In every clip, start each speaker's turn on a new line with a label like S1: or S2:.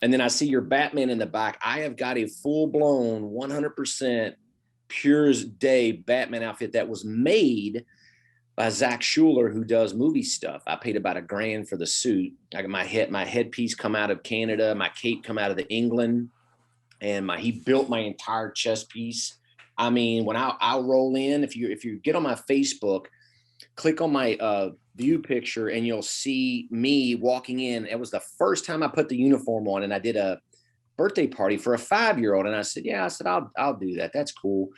S1: And then I see your Batman in the back. I have got a full-blown 100% pure as day Batman outfit that was made by Zach Schuler, who does movie stuff. I paid about $1,000 for the suit. I got my headpiece come out of Canada, my cape come out of the England, and he built my entire chest piece. I mean, when I'll roll in, if you get on my Facebook, click on my view picture and you'll see me walking in. It was the first time I put the uniform on, and I did a birthday party for a 5-year-old. And I said, I'll do that. That's cool.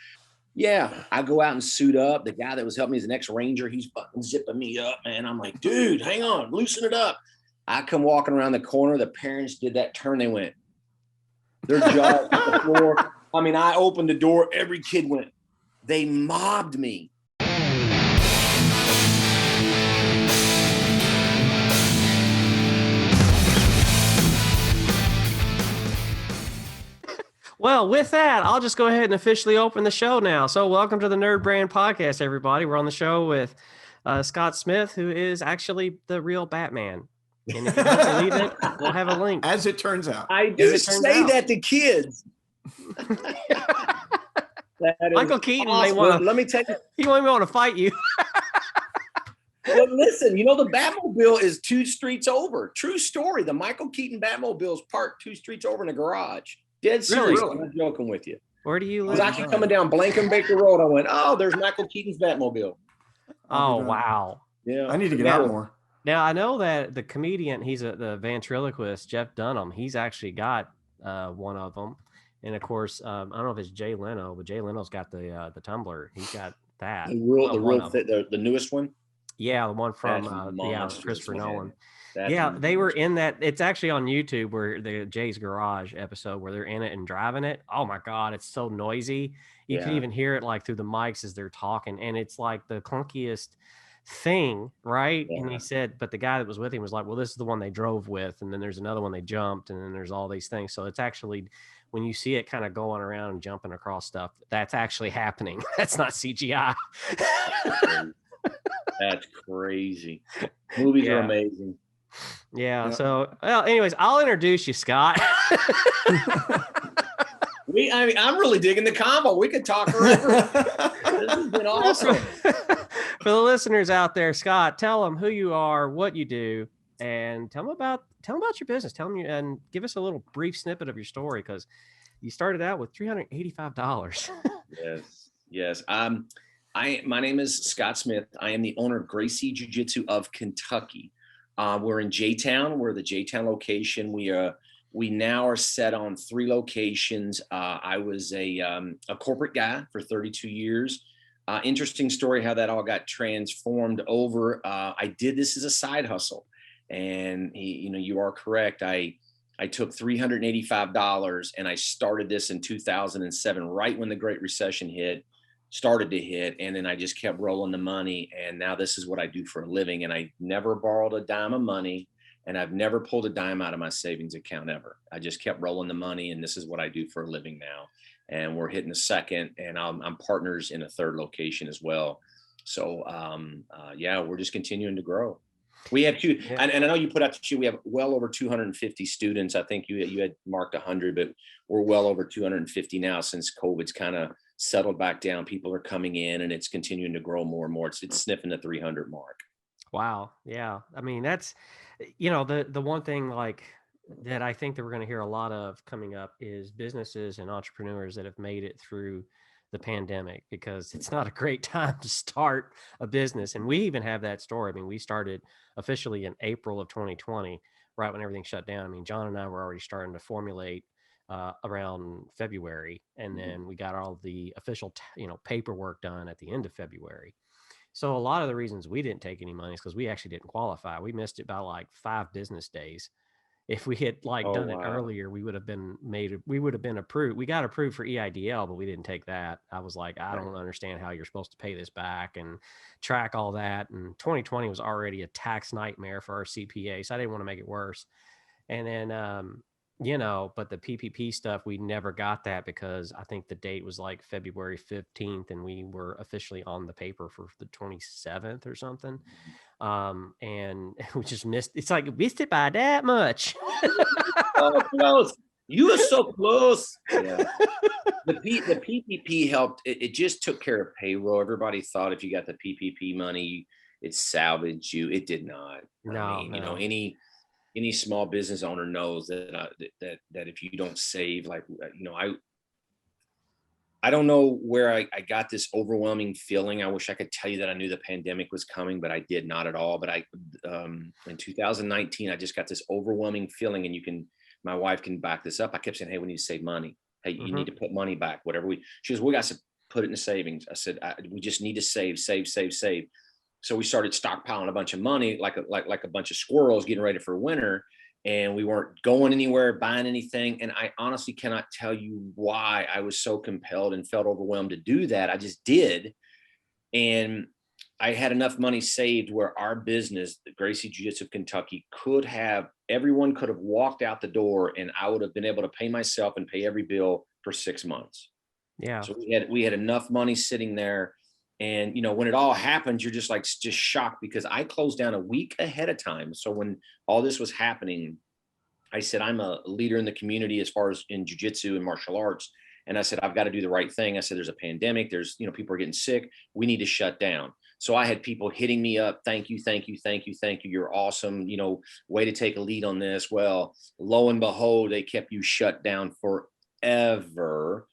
S1: Yeah. I go out and suit up. The guy that was helping me is an ex-Ranger. He's fucking zipping me up, man. I'm like, dude, hang on, loosen it up. I come walking around the corner. The parents did that turn. They went, their jaws hit the floor. I mean, I opened the door. Every kid went, they mobbed me.
S2: Well, with that, I'll just go ahead and officially open the show now. So welcome to the NerdBrand Podcast, everybody. We're on the show with Scott Smith, who is actually the real Batman. And if you don't believe it, we'll have a link.
S3: As it turns out.
S1: I do say that to kids.
S2: Michael Keaton
S1: awesome.
S2: may want to.
S1: Let me tell you.
S2: He may want to fight you.
S1: Well, listen, the Batmobile is 2 streets over. True story. The Michael Keaton Batmobile is parked 2 streets over in the garage. Dead serious.
S2: Really?
S1: I'm not joking with you.
S2: Where do you live?
S1: I was actually coming down Blankenbaker Road. I went, oh, there's Michael Keaton's Batmobile.
S2: Oh, wow.
S1: Yeah.
S3: I need to get out more.
S2: Now, I know that the comedian, the ventriloquist, Jeff Dunham, he's actually got one of them. And, of course, I don't know if it's Jay Leno, but Jay Leno's got the tumbler. He's got that.
S1: The newest one?
S2: Yeah, the one from Christopher Nolan.
S1: That's
S2: they were in that. It's actually on YouTube, where the Jay's Garage episode where they're in it and driving it. Oh my God, it's so noisy. You can even hear it like through the mics as they're talking, and it's like the clunkiest thing, right? Yeah. And he said, but the guy that was with him was like, well, this is the one they drove with, and then there's another one they jumped, and then there's all these things. So it's actually, when you see it kind of going around and jumping across stuff, that's actually happening. That's not CGI.
S1: That's crazy. Movies are amazing.
S2: Yeah. So, well, anyways, I'll introduce you, Scott.
S1: I'm really digging the combo. We could talk forever. This has been awesome.
S2: For the listeners out there, Scott, tell them who you are, what you do, and tell them about your business. Tell them and give us a little brief snippet of your story, because you started out with $385.
S1: Yes. My name is Scott Smith. I am the owner of Gracie Jiu-Jitsu of Kentucky. We're in J-Town. We're the J-Town location. We now are set on 3 locations. I was a corporate guy for 32 years. Interesting story how that all got transformed over. I did this as a side hustle, and you are correct. I took $385 and I started this in 2007, right when the Great Recession started to hit, and then I just kept rolling the money, and now this is what I do for a living. And I never borrowed a dime of money, and I've never pulled a dime out of my savings account ever. I just kept rolling the money, and this is what I do for a living now. And we're hitting the second, and I'm partners in a 3rd location as well. So we're just continuing to grow. We have 2, and I know you put out the shoe. We have well over 250 students. I think you had marked 100, but we're well over 250 now since COVID's kind of settled back down. People are coming in, and it's continuing to grow more and more. It's sniffing the 300 mark.
S2: Wow. Yeah. I mean, that's, the one thing like that I think that we're going to hear a lot of coming up is businesses and entrepreneurs that have made it through the pandemic, because it's not a great time to start a business. And we even have that story. I mean, we started officially in April of 2020, right when everything shut down. I mean, John and I were already starting to formulate around February, and then we got all the official, paperwork done at the end of February. So a lot of the reasons we didn't take any money is because we actually didn't qualify. We missed it by like 5 business days. If we had done it earlier, we would have been approved. We got approved for EIDL, but we didn't take that. I was like, I don't understand how you're supposed to pay this back and track all that. And 2020 was already a tax nightmare for our CPA, so I didn't want to make it worse. And then, but the PPP stuff, we never got that because I think the date was like February 15th, and we were officially on the paper for the 27th or something. And we just missed. It's like missed it by that much.
S1: So close. You were so close. Yeah. The PPP helped. It just took care of payroll. Everybody thought if you got the PPP money, it salvaged you. It did not. I mean,
S2: No.
S1: any small business owner knows that that if you don't save, like, I don't know where I got this overwhelming feeling. I wish I could tell you that I knew the pandemic was coming, but I did not at all. But in 2019, I just got this overwhelming feeling, and my wife can back this up. I kept saying, hey, we need to save money. Hey, you need to put money back, whatever she goes, we got to put it in savings. I said, we just need to save. So we started stockpiling a bunch of money, like a bunch of squirrels getting ready for winter. And we weren't going anywhere, buying anything. And I honestly cannot tell you why I was so compelled and felt overwhelmed to do that. I just did. And I had enough money saved where our business, the Gracie Jiu-Jitsu of Kentucky, everyone could have walked out the door and I would have been able to pay myself and pay every bill for 6 months.
S2: Yeah.
S1: So we had enough money sitting there. And, when it all happened, you're just shocked, because I closed down a week ahead of time. So when all this was happening, I said, I'm a leader in the community as far as in jiu-jitsu and martial arts. And I said, I've got to do the right thing. I said, there's a pandemic. There's, people are getting sick. We need to shut down. So I had people hitting me up. Thank you. You're awesome. Way to take a lead on this. Well, lo and behold, they kept you shut down forever.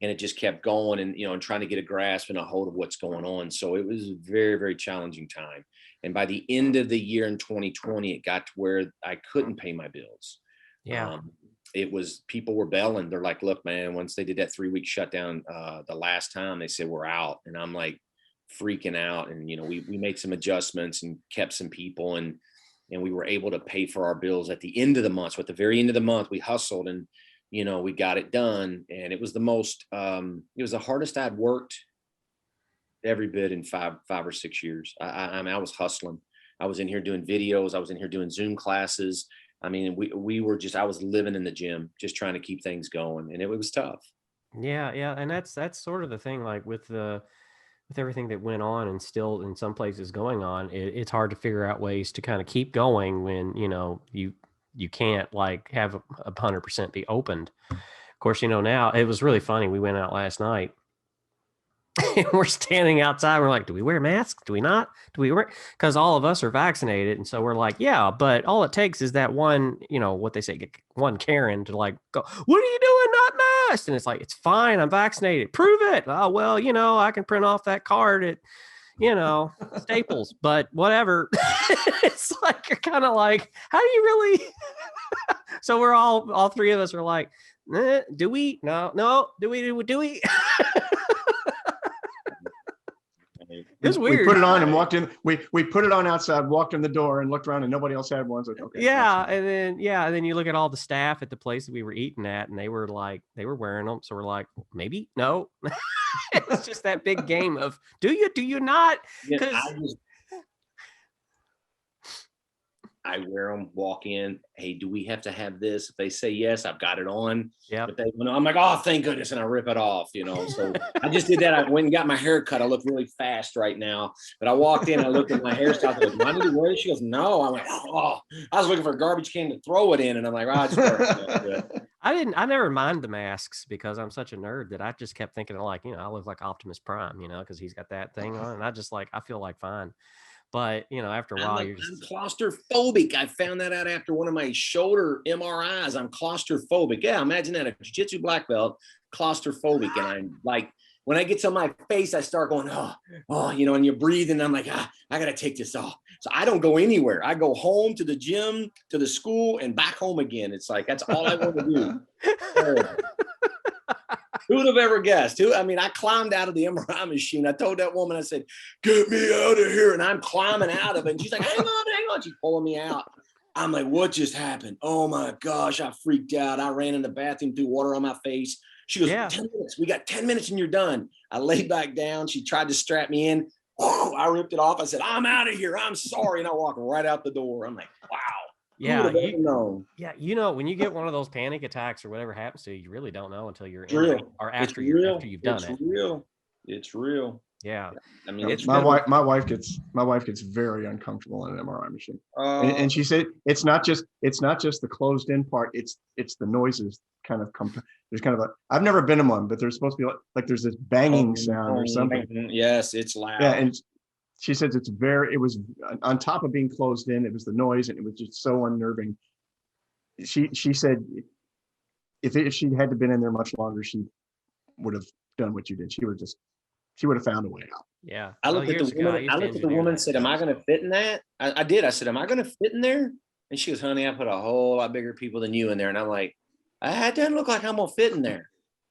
S1: And it just kept going, and trying to get a grasp and a hold of what's going on. So it was a very, very challenging time. And by the end of the year in 2020, it got to where I couldn't pay my bills.
S2: Yeah.
S1: People were bailing. They're like, look, man, once they did that 3-week shutdown, the last time, they said, we're out. And I'm like freaking out. And, we made some adjustments and kept some people, and we were able to pay for our bills at the end of the month. So at the very end of the month, we hustled, and we got it done. And it was the hardest I'd worked every bit in five or 6 years. I mean, I was hustling. I was in here doing videos. I was in here doing Zoom classes. I mean, I was living in the gym, just trying to keep things going. And it was tough.
S2: Yeah. Yeah. And that's sort of the thing, like with everything that went on and still in some places going on, it's hard to figure out ways to kind of keep going when, you can't like have 100% be opened. Of course, now it was really funny. We went out last night and we're standing outside. We're like, do we wear masks? Do we not? Do we wear? Because all of us are vaccinated. And so we're like, yeah, but all it takes is that one, what they say, one Karen to like go, what are you doing? Not masked. And it's like, it's fine. I'm vaccinated. Prove it. Oh, well, I can print off that card at, Staples, but whatever. It's like, you're kind of like, how do you really? So we're all three of us are like, do we? No. Do we? It's weird.
S3: We put it on and walked in. We put it on outside, walked in the door, and looked around, and nobody else had one. So okay.
S2: Yeah, and then you look at all the staff at the place that we were eating at, and they were wearing them. So we're like, maybe no. It's just that big game of do you not? Because
S1: I wear them, walk in. Hey, do we have to have this? If they say yes, I've got it on.
S2: Yeah.
S1: But I'm like, oh, thank goodness. And I rip it off, So I just did that. I went and got my hair cut. I look really fast right now. But I walked in, I looked at my hairstyle. I was like, I need to wear this? She goes, no. I'm like, oh, I was looking for a garbage can to throw it in. And I'm like, I just wear it.
S2: I never mind the masks because I'm such a nerd that I just kept thinking like, I look like Optimus Prime, because he's got that thing on. And I feel like fine. But, after a while,
S1: I'm claustrophobic. I found that out after one of my shoulder MRIs. I'm claustrophobic. Yeah, imagine that. A jiu-jitsu black belt, claustrophobic. And I'm like, when I get to my face, I start going, and you're breathing. I'm like, I got to take this off. So I don't go anywhere. I go home to the gym, to the school, and back home again. It's like, that's all I want to do. Who would have ever guessed? I climbed out of the MRI machine. I told that woman, I said, get me out of here. And I'm climbing out of it. And she's like, hang on. She's pulling me out. I'm like, what just happened? Oh my gosh, I freaked out. I ran in the bathroom, threw water on my face. She goes, 10 minutes. We got 10 minutes and you're done. I laid back down. She tried to strap me in. I ripped it off. I said, I'm out of here. I'm sorry. And I walked right out the door. I'm like, wow.
S2: Yeah,
S1: when
S2: you get one of those panic attacks or whatever happens to you, you really don't know until you're
S1: in it
S2: or after you've done it.
S1: It's real.
S2: Yeah.
S1: I mean, it's
S3: my
S1: really,
S3: wife gets very uncomfortable in an MRI machine. And she
S1: uh,
S3: said it's not just the closed in part, it's the noises kind of come. There's kind of I've never been in one, but there's supposed to be like there's this banging sound or something.
S1: yes, it's
S3: Yeah,
S1: loud.
S3: and she says it was on top of being closed in, it was the noise, and it was just so unnerving. She said if she had to been in there much longer, she would have done what you did. She would have found a way out.
S2: Yeah.
S1: I
S2: Well,
S1: looked at the
S2: years ago, I
S1: woman.
S2: used
S1: I
S2: to
S1: looked at the
S2: engineer
S1: woman.
S2: that
S1: Said, "Am I
S2: stuff,
S1: going to fit in that?" I did. I said, "Am I going to fit in there?" And she goes, "Honey, I put a whole lot bigger people than you in there." And I'm like, "It doesn't look like I'm going to fit in there.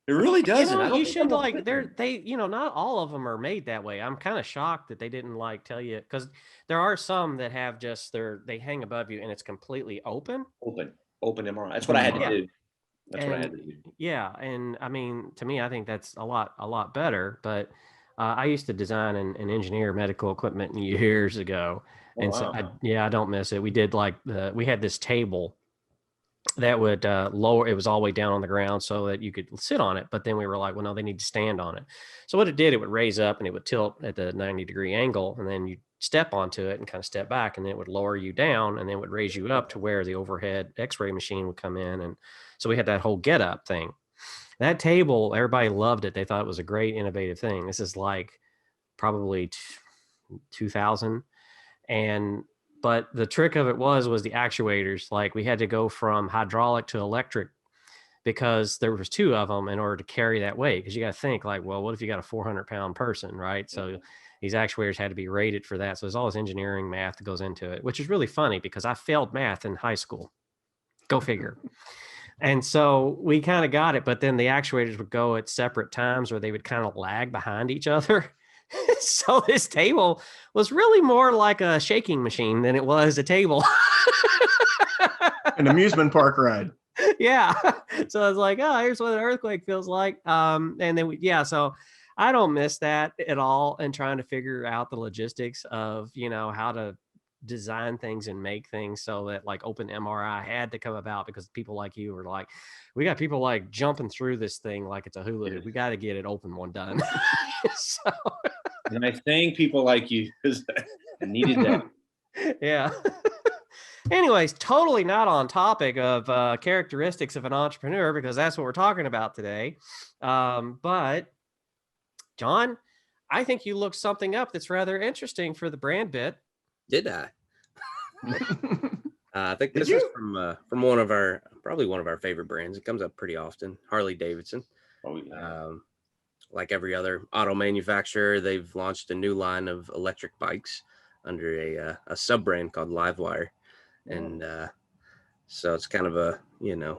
S1: It really doesn't. I don't
S2: you
S1: think I'm
S2: should
S1: gonna
S2: like
S1: fit in there."
S2: not all of them are made that way. I'm kind of shocked that they didn't like tell you, because there are some that have just they hang above you and it's completely open.
S1: Open MRI. That's what I had to
S2: Yeah.
S1: do. That's what I had
S2: And
S1: to do.
S2: yeah, and I mean, to me, I think that's a lot better. But I used to design and engineer medical equipment years ago,
S1: Oh,
S2: and so
S1: wow.
S2: I don't miss it. We did like we had this table that would lower, it was all the way down on the ground so that you could sit on it, but then we were like, well, no, they need to stand on it. So what it did, it would raise up and it would tilt at the 90-degree angle, and then you step onto it and kind of step back, and then it would lower you down, and then it would raise you up to where the overhead x-ray machine would come in. And so we had that whole get up thing. That table, everybody loved it. They thought it was a great innovative thing. This is like probably 2000. And but the trick of it was the actuators. Like, we had to go from hydraulic to electric because there was two of them in order to carry that weight. Because you got to think like, well, what if you got a 400-pound person, right? So these actuators had to be rated for that. So there's all this engineering math that goes into it, which is really funny because I failed math in high school. Go figure. And so we kind of got it, but then the actuators would go at separate times, or they would kind of lag behind each other. So this table was really more like a shaking machine than it was a table.
S3: An amusement park ride.
S2: Yeah. So I was like, oh, here's what an earthquake feels like. And then so I don't miss that at all, and trying to figure out the logistics of, how to design things and make things so that like open MRI had to come about, because people like you were like, we got people like jumping through this thing like it's a hula hoop. We got to get it open one done. So
S1: And I thank people like you because I needed that.
S2: yeah. Anyways, totally not on topic of characteristics of an entrepreneur, because that's what we're talking about today. But John, I think you looked something up that's rather interesting for the BrandBit.
S4: Did I? I think
S3: Did
S4: this is
S3: you?
S4: from one of our favorite brands. It comes up pretty often, Harley Davidson.
S1: Oh, yeah.
S4: Like every other auto manufacturer, they've launched a new line of electric bikes under a sub brand called LiveWire. And so it's kind of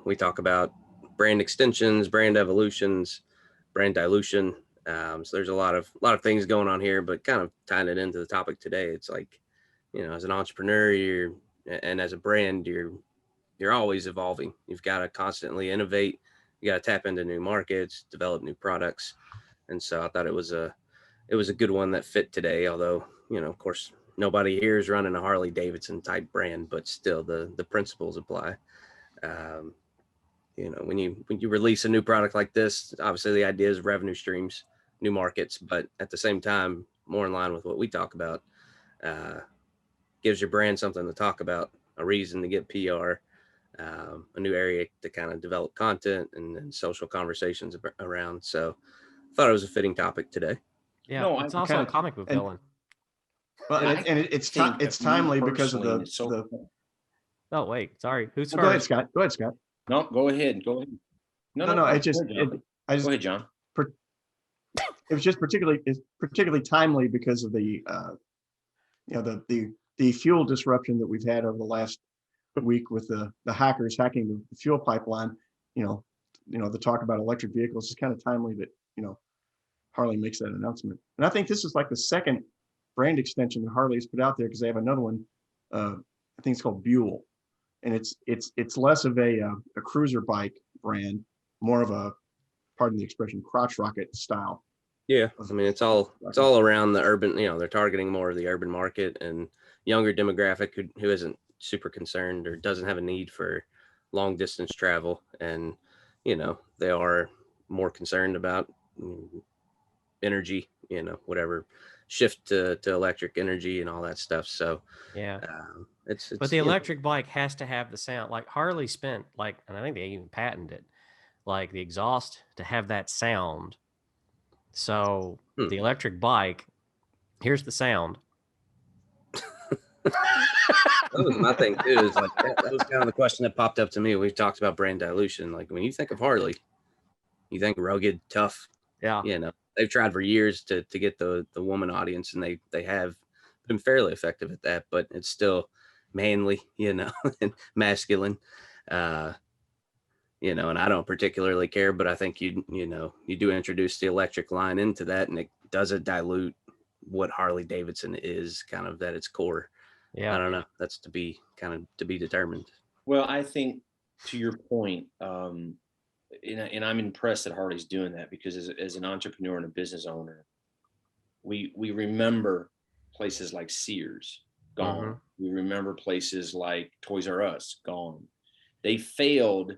S4: we talk about brand extensions, brand evolutions, brand dilution. So there's a lot of things going on here, but kind of tying it into the topic today, it's like, as an entrepreneur, and as a brand, you're always evolving. You've got to constantly innovate. You got to tap into new markets, develop new products. And so I thought it was a good one that fit today. Although, of course, nobody here is running a Harley Davidson type brand, but still the principles apply. When you release a new product like this, obviously the idea is revenue streams, new markets, but at the same time, more in line with what we talk about, gives your brand something to talk about, a reason to get PR, a new area to kind of develop content and social conversations around. So I thought it was a fitting topic today.
S2: Yeah,
S1: No,
S2: it's
S1: I
S2: also
S3: kinda-
S2: a comic book
S3: and-
S2: villain.
S3: Well,
S1: I
S3: it's
S1: think
S3: it's
S1: of me
S3: timely because of
S1: personally, it's so
S3: the.
S1: cool.
S2: Oh, wait, sorry. Who's
S3: Go ahead,
S2: first?
S3: Scott. Go ahead, Scott.
S1: No, go ahead. Go ahead.
S3: No,
S1: Go
S3: it just
S1: ahead, John.
S3: I just
S1: Go ahead, John.
S3: it was just particularly timely because of the the fuel disruption that we've had over the last week with the hackers hacking the fuel pipeline. The talk about electric vehicles is kind of timely that Harley makes that announcement. And I think this is like the second brand extension that Harley's put out there, because they have another one. I think it's called Buell, and it's less of a cruiser bike brand, more of a, pardon the expression, crotch rocket style.
S4: Yeah, I mean, it's all around the urban. They're targeting more of the urban market and younger demographic who isn't super concerned or doesn't have a need for long distance travel, and they are more concerned about energy, whatever shift to electric energy and all that stuff. So
S2: Yeah.
S4: It's
S2: But the electric bike has to have the sound. Like Harley spent and I think they even patented it, like the exhaust to have that sound. So the electric bike, here's the sound.
S4: That was my thing too. Is like that was kind of the question that popped up to me. We've talked about brand dilution. Like when you think of Harley, you think rugged, tough.
S2: Yeah.
S4: They've tried for years to get the woman audience, and they have been fairly effective at that. But it's still manly, and masculine. And I don't particularly care, but I think you do introduce the electric line into that, and it doesn't dilute what Harley Davidson is, kind of at its core.
S2: Yeah.
S4: I don't know. That's to be determined.
S1: Well, I think to your point, and I'm impressed that Harley's doing that, because as an entrepreneur and a business owner, we remember places like Sears, gone.
S2: Mm-hmm.
S1: We remember places like Toys R Us, gone. They failed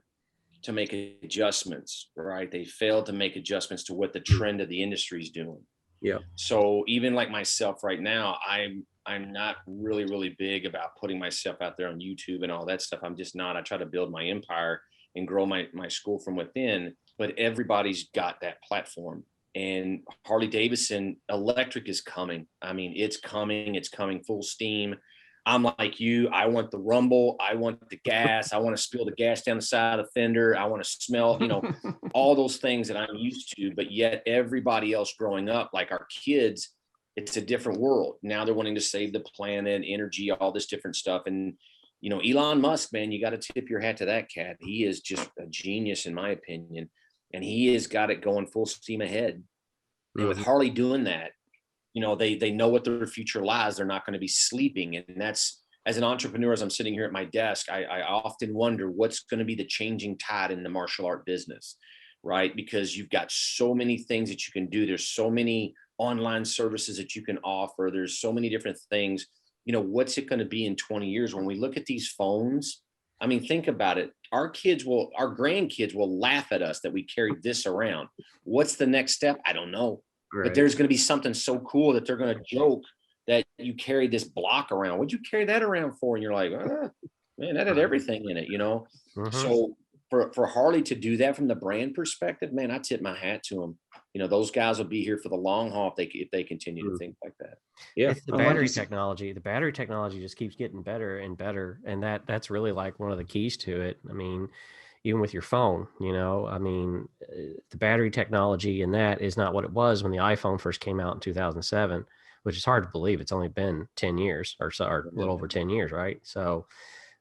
S1: to make adjustments, right? They failed to make adjustments to what the trend of the industry is doing.
S4: Yeah.
S1: So even like myself right now, I'm not really, really big about putting myself out there on YouTube and all that stuff. I'm just not. I try to build my empire and grow my school from within, but everybody's got that platform. And Harley Davidson electric is coming. I mean, it's coming full steam. I'm like you. I want the rumble. I want the gas. I want to spill the gas down the side of the fender. I want to smell, all those things that I'm used to. But yet everybody else growing up, like our kids, it's a different world. Now they're wanting to save the planet, energy, all this different stuff. And, Elon Musk, man, you got to tip your hat to that cat. He is just a genius, in my opinion. And he has got it going full steam ahead. Mm-hmm. And with Harley doing that, they know what their future lies. They're not going to be sleeping. And that's, as an entrepreneur, as I'm sitting here at my desk, I often wonder what's going to be the changing tide in the martial art business, right? Because you've got so many things that you can do. There's so many online services that you can offer. There's so many different things. What's it going to be in 20 years when we look at these phones? I mean, think about it. Our grandkids will laugh at us that we carry this around. What's the next step? I don't know. Right. But there's going to be something so cool that they're going to joke that you carry this block around. What'd you carry that around for? And you're like, man, that had everything in it, Mm-hmm. So for Harley to do that from the brand perspective, man, I tip my hat to them. Those guys will be here for the long haul if they continue to think like that.
S2: Yeah, it's the battery technology. The battery technology just keeps getting better and better, and that's really like one of the keys to it. I mean, even with your phone, the battery technology in that is not what it was when the iPhone first came out in 2007, which is hard to believe. It's only been 10 years or so, or a little over 10 years, right? So,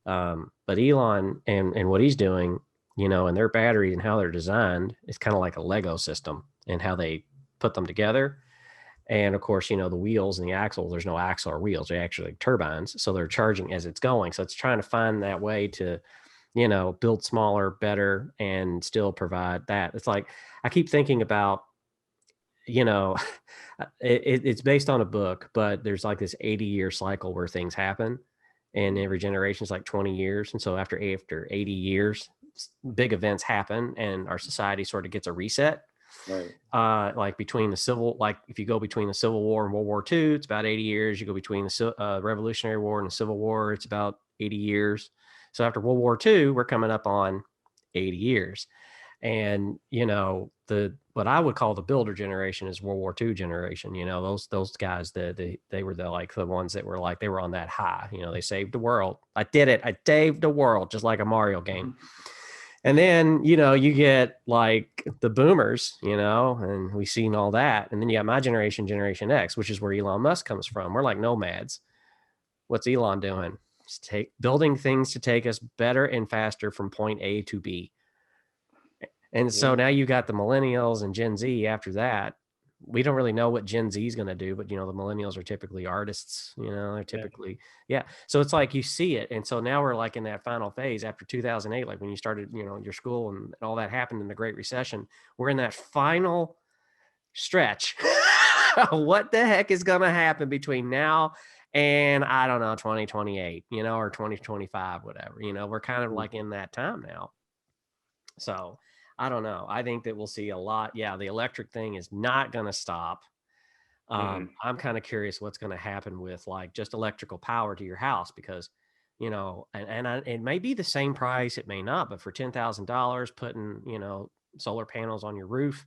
S2: but Elon and what he's doing, and their batteries and how they're designed, it's kind of like a Lego system and how they put them together. And of course, the wheels and the axles, there's no axle or wheels, they're actually turbines. So they're charging as it's going. So it's trying to find that way to, build smaller, better, and still provide that. It's like, I keep thinking about, it's based on a book, but there's like this 80-year cycle where things happen, and every generation is like 20 years. And so after 80 years, big events happen and our society sort of gets a reset. Right. Like between if you go between the Civil War and World War II, it's about 80 years. You go between the Revolutionary War and the Civil War, it's about 80 years. So after World War II, we're coming up on 80 years. And, what I would call the builder generation is World War II generation. Those guys, they were the ones that were like, they were on that high, they saved the world. I did it. I saved the world, just like a Mario game. And then, you get like the boomers, and we've seen all that. And then you got my generation, Generation X, which is where Elon Musk comes from. We're like nomads. What's Elon doing? Building things to take us better and faster from point A to B. And so now you got the millennials and Gen Z after that. We don't really know what Gen Z is going to do, but, the millennials are typically artists, they're typically, So it's like you see it. And so now we're like in that final phase after 2008, like when you started, your school and all that happened in the Great Recession. We're in that final stretch. What the heck is going to happen between now and I don't know, 2028, or 2025, whatever, we're kind of like in that time now. So I don't know. I think that we'll see a lot. Yeah, the electric thing is not going to stop. I'm kind of curious what's going to happen with like just electrical power to your house, because, you know, it may be the same price, it may not, but for $10,000 putting, you know, solar panels on your roof,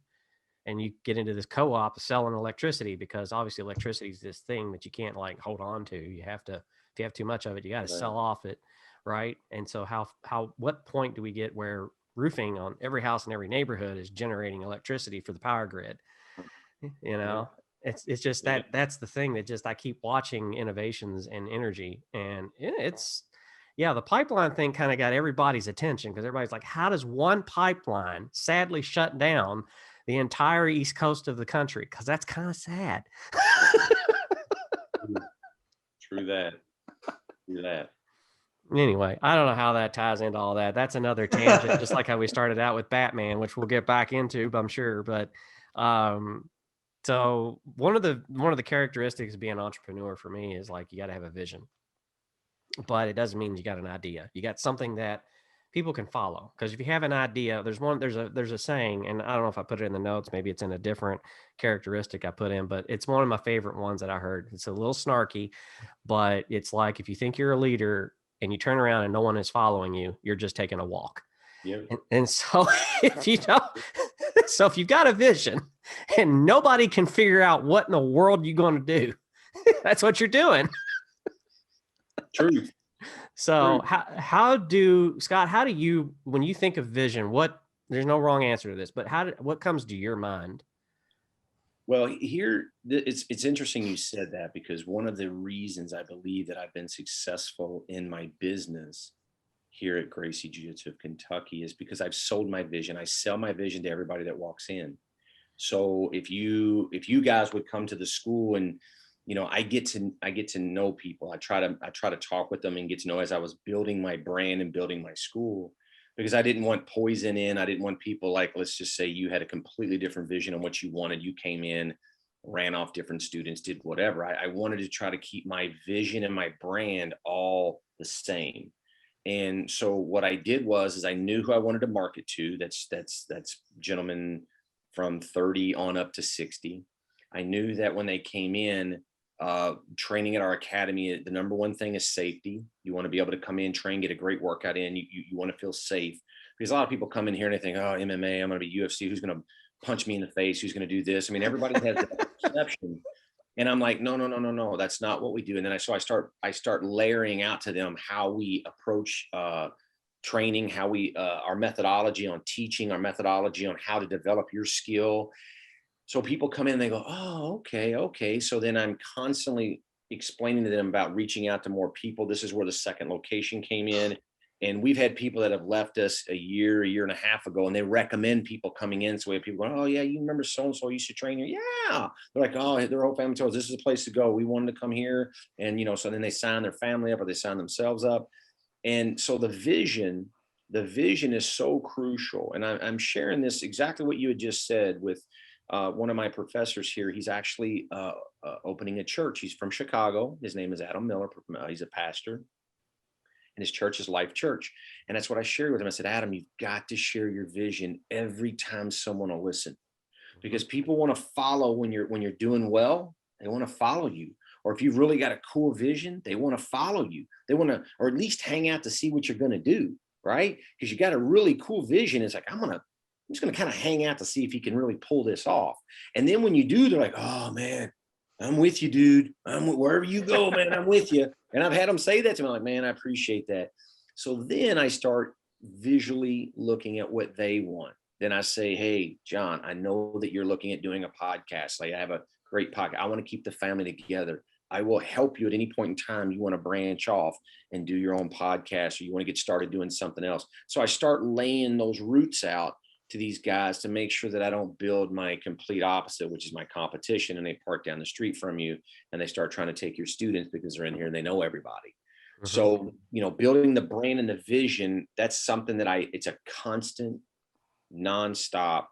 S2: and you get into this co-op of selling electricity, because obviously electricity is this thing that you can't like hold on to. You have to, if you have too much of it, you got to sell off it. Right. And so what point do we get where roofing on every house in every neighborhood is generating electricity for the power grid? You know, it's just that's the thing that just, I keep watching innovations in energy, and the pipeline thing kind of got everybody's attention, because everybody's like, how does one pipeline sadly shut down the entire East Coast of the country? Because that's kind of sad.
S1: True that.
S2: Anyway, I don't know how that ties into all that. That's another tangent, just like how we started out with Batman, which we'll get back into, I'm sure. But so one of the characteristics of being an entrepreneur for me is like, you got to have a vision, but it doesn't mean you got an idea. You got something that people can follow. Because if you have an idea, there's a saying, and I don't know if I put it in the notes, maybe it's in a different characteristic I put in, but it's one of my favorite ones that I heard. It's a little snarky, but it's like, if you think you're a leader and you turn around and no one is following you, you're just taking a walk.
S1: Yeah.
S2: And so if you don't, so if you've got a vision and nobody can figure out what in the world you're going to do, that's what you're doing.
S1: True.
S2: So how do you, when you think of vision, there's no wrong answer to this, but what comes to your mind?
S1: Well, here, it's interesting you said that, because one of the reasons I believe that I've been successful in my business here at Gracie Jiu-Jitsu of Kentucky is because I've sold my vision. I sell my vision to everybody that walks in. So if you guys would come to the school, and you know, I get to know people. I try to talk with them and get to know, as I was building my brand and building my school, because I didn't want poison in. I didn't want people like, let's just say you had a completely different vision on what you wanted. You came in, ran off different students, did whatever. I wanted to try to keep my vision and my brand all the same. And so what I did is I knew who I wanted to market to. That's gentlemen from 30 on up to 60. I knew that when they came in, training at our academy, the number one thing is safety. You want to be able to come in, train, get a great workout in. You want to feel safe, because a lot of people come in here and they think, oh, MMA, I'm going to be UFC. Who's going to punch me in the face? Who's going to do this? I mean, everybody has that perception. And I'm like, no, that's not what we do. And then I start layering out to them how we approach training, how our methodology on teaching, our methodology on how to develop your skill. So people come in and they go, oh, okay. So then I'm constantly explaining to them about reaching out to more people. This is where the second location came in. And we've had people that have left us a year and a half ago, and they recommend people coming in. So we have people going, oh yeah, you remember so-and-so used to train here? Yeah. They're like, oh, their whole family told us this is a place to go. We wanted to come here. And, you know, so then they sign their family up, or they sign themselves up. And so the vision is so crucial. And I'm sharing this, exactly what you had just said, with one of my professors here. He's actually opening a church. He's from Chicago. His name is Adam Miller. He's a pastor. And his church is Life Church. And that's what I shared with him. I said, Adam, you've got to share your vision every time someone will listen, because people want to follow when you're doing well. They want to follow you. Or if you've really got a cool vision, they want to follow you. They want to, or at least hang out to see what you're going to do, right? Because you got a really cool vision. It's like, I'm just going to kind of hang out to see if you can really pull this off. And then when you do, they're like, oh man, I'm with you, dude. Wherever you go, man, I'm with you. And I've had them say that to me, like, man, I appreciate that. So then I start visually looking at what they want. Then I say, hey, John, I know that you're looking at doing a podcast. Like, I have a great podcast. I want to keep the family together. I will help you at any point in time you want to branch off and do your own podcast, or you want to get started doing something else. So I start laying those roots out to these guys to make sure that I don't build my complete opposite, which is my competition, and they park down the street from you and they start trying to take your students because they're in here and they know everybody. Mm-hmm. So, you know, building the brand and the vision, that's something that it's a constant, nonstop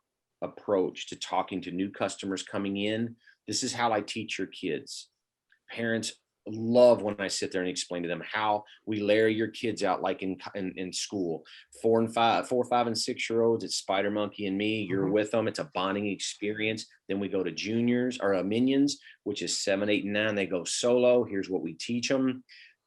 S1: approach to talking to new customers coming in. This is how I teach your kids. Parents, love when I sit there and explain to them how we layer your kids out, like in school. 4, 5, and 6-year-olds, it's Spider Monkey and me. You're with them. It's a bonding experience. Then we go to juniors or minions, which is 7, 8, and 9. They go solo. Here's what we teach them.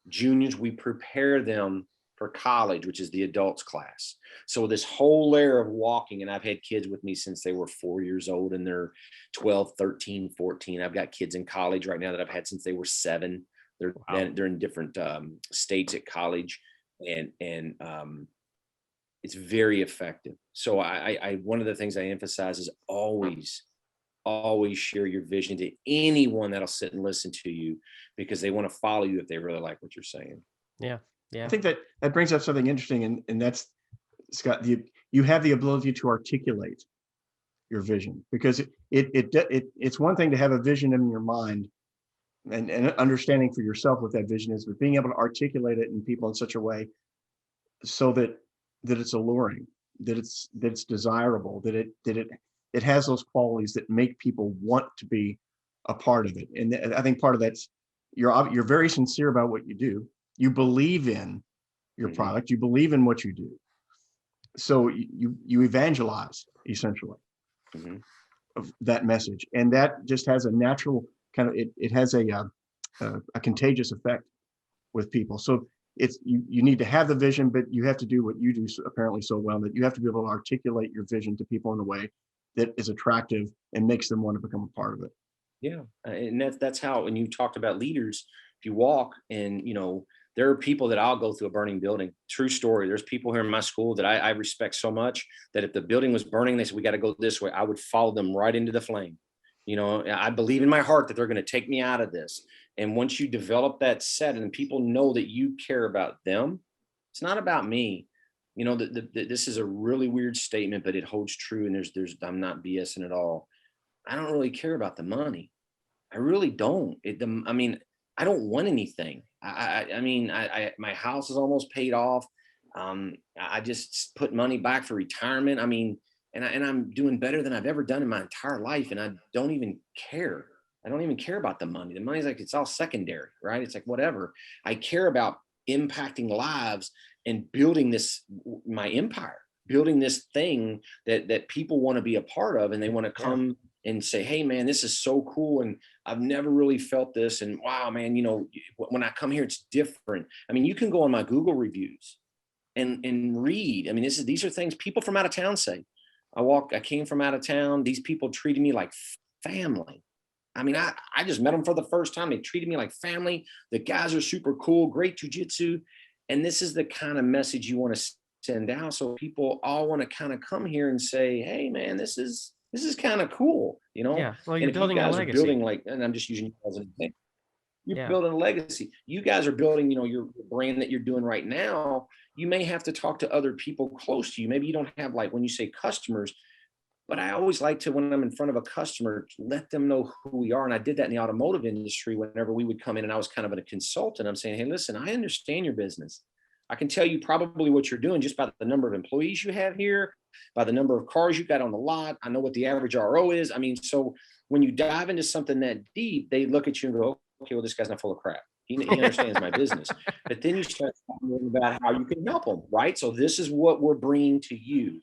S1: Juniors, we prepare them for college, which is the adults class. So this whole layer of walking, and I've had kids with me since they were 4 years old, and they're 12, 13, 14. I've got kids in college right now that I've had since they were 7. They're in different states at college, and it's very effective. So I one of the things I emphasize is always share your vision to anyone that'll sit and listen to you, because they want to follow you if they really like what you're saying.
S2: Yeah.
S3: I think that brings up something interesting, and that's, Scott, you have the ability to articulate your vision, because it's one thing to have a vision in your mind and understanding for yourself what that vision is, but being able to articulate it in people in such a way so that it's alluring, that it's desirable, that it has those qualities that make people want to be a part of it. And I think part of that's you're very sincere about what you do. You believe in your product. You believe in what you do. So you evangelize essentially of that message, and that just has a natural kind of it has a contagious effect with people. So it's you need to have the vision, but you have to do what you do apparently so well, that you have to be able to articulate your vision to people in a way that is attractive and makes them want to become a part of it.
S1: Yeah, and that's how, when you talked about leaders, if you walk and there are people that I'll go through a burning building. True story. There's people here in my school that I respect so much that if the building was burning, they said, we got to go this way, I would follow them right into the flame. I believe in my heart that they're going to take me out of this. And once you develop that set and people know that you care about them, it's not about me. This is a really weird statement, but it holds true. And I'm not BSing at all. I don't really care about the money. I really don't. I don't want anything. My house is almost paid off. I just put money back for retirement. And I'm doing better than I've ever done in my entire life. And I don't even care. I don't even care about the money. The money's like, it's all secondary, right? It's like, whatever. I care about impacting lives and building my empire, building this thing that people want to be a part of, and they want to come and say, hey man, this is so cool. And I've never really felt this. And wow, man, when I come here, it's different. You can go on my Google reviews and read. These are things people from out of town say. I came from out of town. These people treated me like family. I just met them for the first time. They treated me like family. The guys are super cool, great jiu-jitsu. And this is the kind of message you want to send out. So people all want to kind of come here and say, hey man, this is kind of cool,
S2: Yeah. Well, you're building a legacy.
S1: And I'm just using you as an example. You're building a legacy. You guys are building, your brand that you're doing right now. You may have to talk to other people close to you. Maybe you don't have, like, when you say customers, but I always like to, when I'm in front of a customer, let them know who we are. And I did that in the automotive industry. Whenever we would come in and I was kind of a consultant, I'm saying, hey, listen, I understand your business. I can tell you probably what you're doing just by the number of employees you have here, by the number of cars you've got on the lot. I know what the average RO is. So when you dive into something that deep, they look at you and go, okay, well, this guy's not full of crap. He understands my business. But then you start talking about how you can help them, right? So this is what we're bringing to you.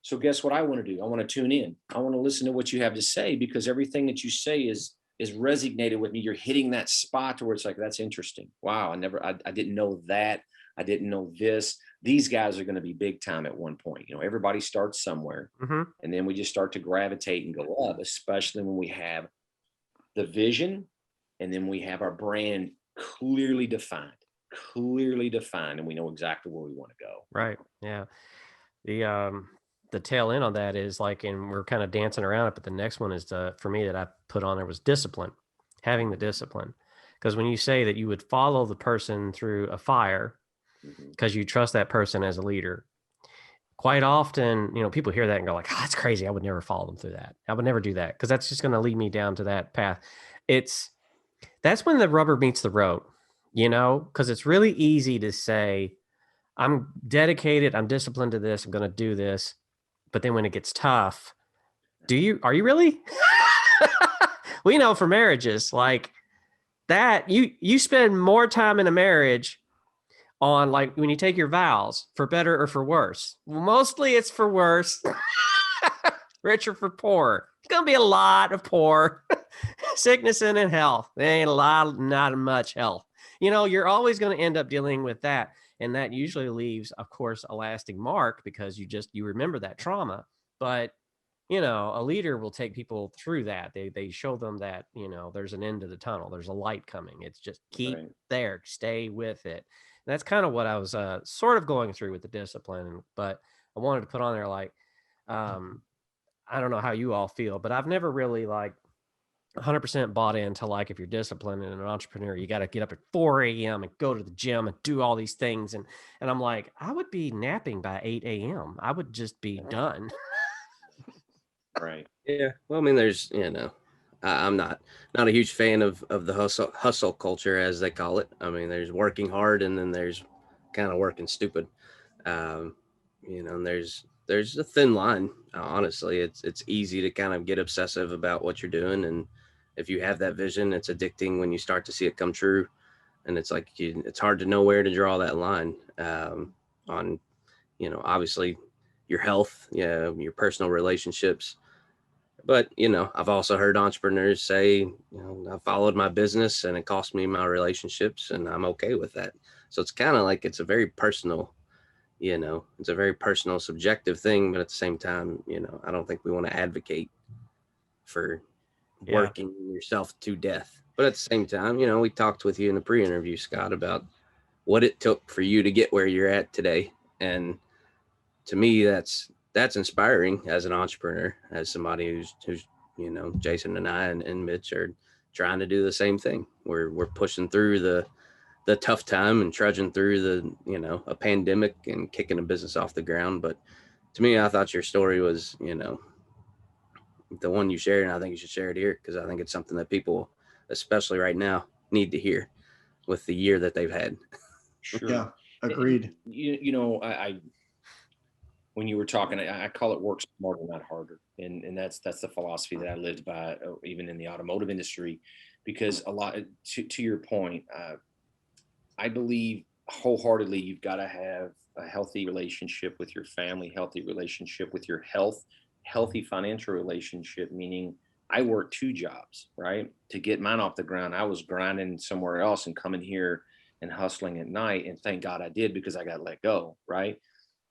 S1: So guess what I want to do? I want to tune in. I want to listen to what you have to say, because everything that you say is resonated with me. You're hitting that spot to where it's like, that's interesting. Wow, I didn't know that. I didn't know this. These guys are going to be big time at one point. Everybody starts somewhere, and then we just start to gravitate and go up, especially when we have the vision, and then we have our brand clearly defined, and we know exactly where we want to go.
S2: Right. Yeah. The tail end on that is like, and we're kind of dancing around it, but the next one is for me that I put on there was discipline, having the discipline. Because when you say that you would follow the person through a fire because you trust that person as a leader, quite often, people hear that and go like, that's crazy. I would never follow them through that. I would never do that, because that's just going to lead me down to that path. That's when the rubber meets the road, because it's really easy to say, I'm dedicated, I'm disciplined to this, I'm going to do this. But then when it gets tough, are you really? We know for marriages, like, that you spend more time in a marriage on, like, when you take your vows, for better or for worse. Well, mostly it's for worse. Rich or for poor. It's going to be a lot of poor. Sickness and in health. There ain't not much health. You're always going to end up dealing with that. And that usually leaves, of course, a lasting mark, because you remember that trauma. But, a leader will take people through that. They show them that, there's an end to the tunnel. There's a light coming. It's just keep there, stay with it. And that's kind of what I was sort of going through with the discipline. But I wanted to put on there, like, I don't know how you all feel, but I've never really, like, 100% bought into, like, if you're disciplined and an entrepreneur, you got to get up at 4 a.m. and go to the gym and do all these things. And I'm like, I would be napping by 8 a.m. I would just be done.
S1: Right.
S4: Yeah. Well, I mean, there's, I'm not a huge fan of the hustle culture, as they call it. I mean, there's working hard, and then there's kind of working stupid. And there's a thin line. Honestly, it's easy to kind of get obsessive about what you're doing, and if you have that vision, it's addicting when you start to see it come true. And it's like it's hard to know where to draw that line on, obviously your health, your personal relationships. But, I've also heard entrepreneurs say, I followed my business and it cost me my relationships, and I'm okay with that. So it's kind of like, it's a very personal, subjective thing. But at the same time, I don't think we want to advocate for working yourself to death. But at the same time, we talked with you in the pre-interview, Scott, about what it took for you to get where you're at today. And to me, that's inspiring as an entrepreneur, as somebody who's Jason and I and Mitch are trying to do the same thing. We're pushing through the tough time and trudging through the, a pandemic and kicking a business off the ground. But to me, I thought your story was, the one you shared, and I think you should share it here, because I think it's something that people, especially right now, need to hear with the year that they've had.
S1: Sure.
S3: Yeah, agreed.
S1: I when you were talking, I call it work smarter, not harder. And that's the philosophy that I lived by, even in the automotive industry, because a lot, to your point, I believe wholeheartedly, you've got to have a healthy relationship with your family, healthy relationship with your health, healthy financial relationship, meaning I worked 2 jobs, right? To get mine off the ground, I was grinding somewhere else and coming here and hustling at night. And thank God I did, because I got let go, right?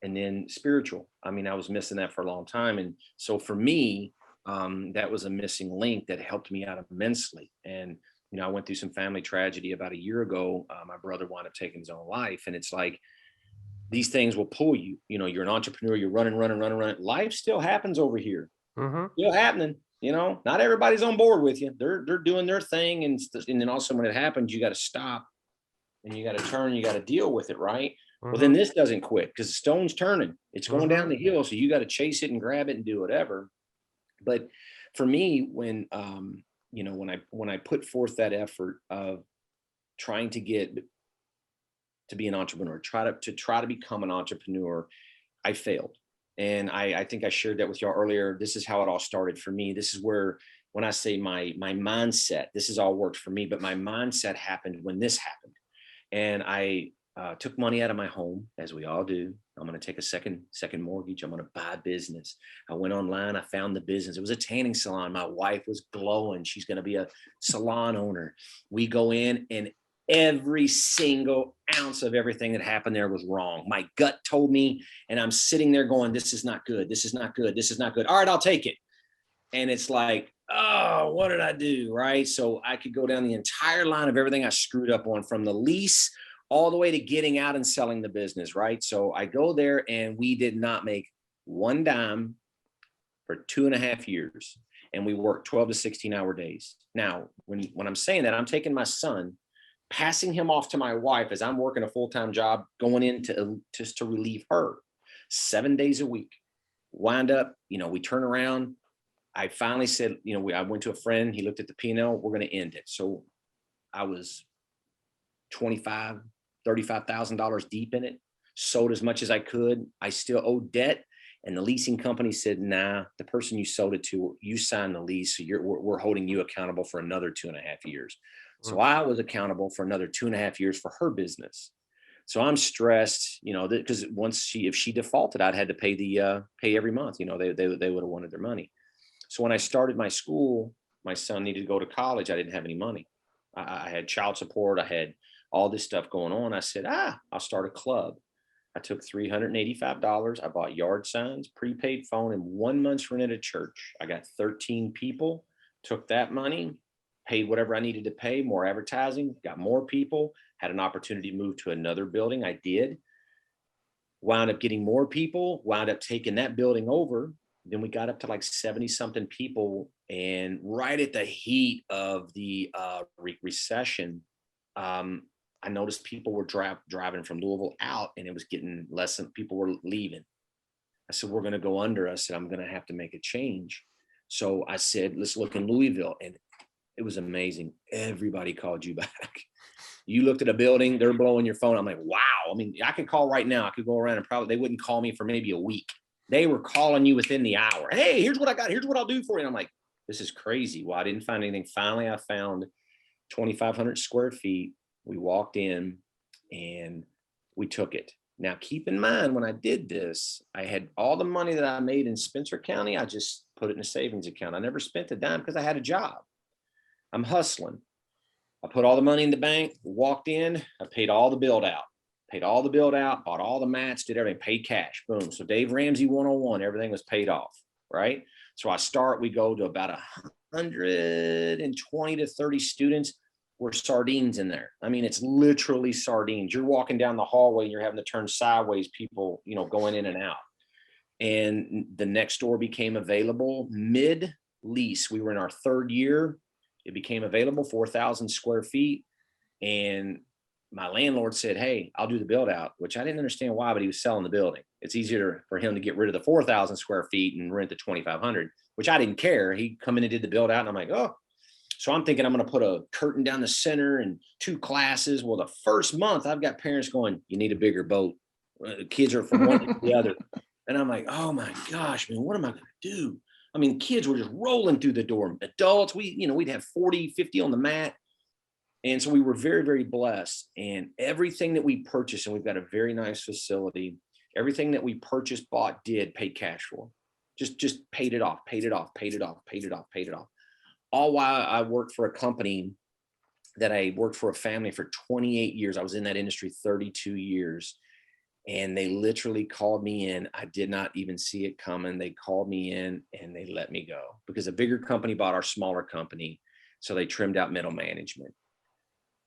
S1: And then spiritual. I mean, I was missing that for a long time. And so for me, that was a missing link that helped me out immensely. And, I went through some family tragedy about a year ago. My brother wound up taking his own life. And it's like, these things will pull you. You're an entrepreneur, you're running. Life still happens over here.
S2: Mm-hmm.
S1: Still happening. Not everybody's on board with you. They're doing their thing. And then also when it happens, you got to stop and you got to turn, you got to deal with it. Right.
S2: Mm-hmm.
S1: Well, then this doesn't quit, because the stone's turning. It's going
S2: Mm-hmm.
S1: down the hill. So you got to chase it and grab it and do whatever. But for me, when I put forth that effort of trying to get to be an entrepreneur, try to become an entrepreneur, I failed. And I think I shared that with y'all earlier. This is how it all started for me. This is where, when I say my mindset, this has all worked for me, but my mindset happened when this happened. And I took money out of my home, as we all do. I'm going to take a second mortgage. I'm going to buy a business. I went online. I found the business. It was a tanning salon. My wife was glowing. She's going to be a salon owner. We go in, and every single ounce of everything that happened there was wrong. My gut told me, and I'm sitting there going, this is not good. This is not good. This is not good. All right, I'll take it. And it's like, oh, what did I do? Right. So I could go down the entire line of everything I screwed up on, from the lease all the way to getting out and selling the business. Right. So I go there, and we did not make one dime for 2.5 years. And we worked 12 to 16-hour days. Now, when I'm saying that, I'm taking my son, passing him off to my wife as I'm working a full-time job, going in just to relieve her 7 days a week. Wind up, we turn around. I finally said, I went to a friend. He looked at the P&L. We're going to end it. So I was $35,000 deep in it, sold as much as I could. I still owed debt. And the leasing company said, nah, the person you sold it to, you signed the lease. So we're holding you accountable for another 2.5 years. So I was accountable for another 2.5 years for her business. So I'm stressed, because if she defaulted, I'd had to pay every month. They would have wanted their money. So when I started my school, my son needed to go to college. I didn't have any money. I had child support. I had all this stuff going on. I said, I'll start a club. I took $385. I bought yard signs, prepaid phone, and 1 month's rent at a church. I got 13 people, took that money, paid whatever I needed to pay, more advertising, got more people, had an opportunity to move to another building. I did. Wound up getting more people, wound up taking that building over. Then we got up to like 70 something people. And right at the heat of the recession, I noticed people were driving from Louisville out, and it was getting less than people were leaving. I said, we're going to go under. I said, I'm going to have to make a change. So I said, let's look in Louisville. And it was amazing. Everybody called you back. You looked at a building, they're blowing your phone. I'm like, wow. I mean, I could call right now. I could go around and probably they wouldn't call me for maybe a week. They were calling you within the hour. Hey, here's what I got. Here's what I'll do for you. And I'm like, this is crazy. Well, I didn't find anything. Finally, I found 2,500 square feet. We walked in and we took it. Now, keep in mind, when I did this, I had all the money that I made in Spencer County. I just put it in a savings account. I never spent a dime because I had a job. I'm hustling. I put all the money in the bank, walked in, I paid all the build out, bought all the mats, did everything, paid cash, boom. So Dave Ramsey 101, everything was paid off, right? So we go to about 120 to 30 students. We're sardines in there. I mean, it's literally sardines. You're walking down the hallway and you're having to turn sideways, people, going in and out. And the next door became available mid-lease. We were in our third year. It became available, 4,000 square feet. And my landlord said, hey, I'll do the build out, which I didn't understand why, but he was selling the building. It's easier for him to get rid of the 4,000 square feet and rent the 2,500, which I didn't care. He come in and did the build out. And I'm like, oh, so I'm thinking I'm going to put a curtain down the center and 2 classes. Well, the first month I've got parents going, you need a bigger boat. Kids are from one to the other. And I'm like, oh my gosh, man, what am I going to do? I mean, kids were just rolling through the door. Adults, we'd have 40, 50 on the mat. And so we were very, very blessed. And everything that we purchased, and we've got a very nice facility, everything that we purchased, bought, paid cash for. Just paid it off. All while I worked for a company that I worked for a family for 28 years. I was in that industry 32 years. And they literally called me in. I did not even see it coming. They called me in and they let me go because a bigger company bought our smaller company. So they trimmed out middle management.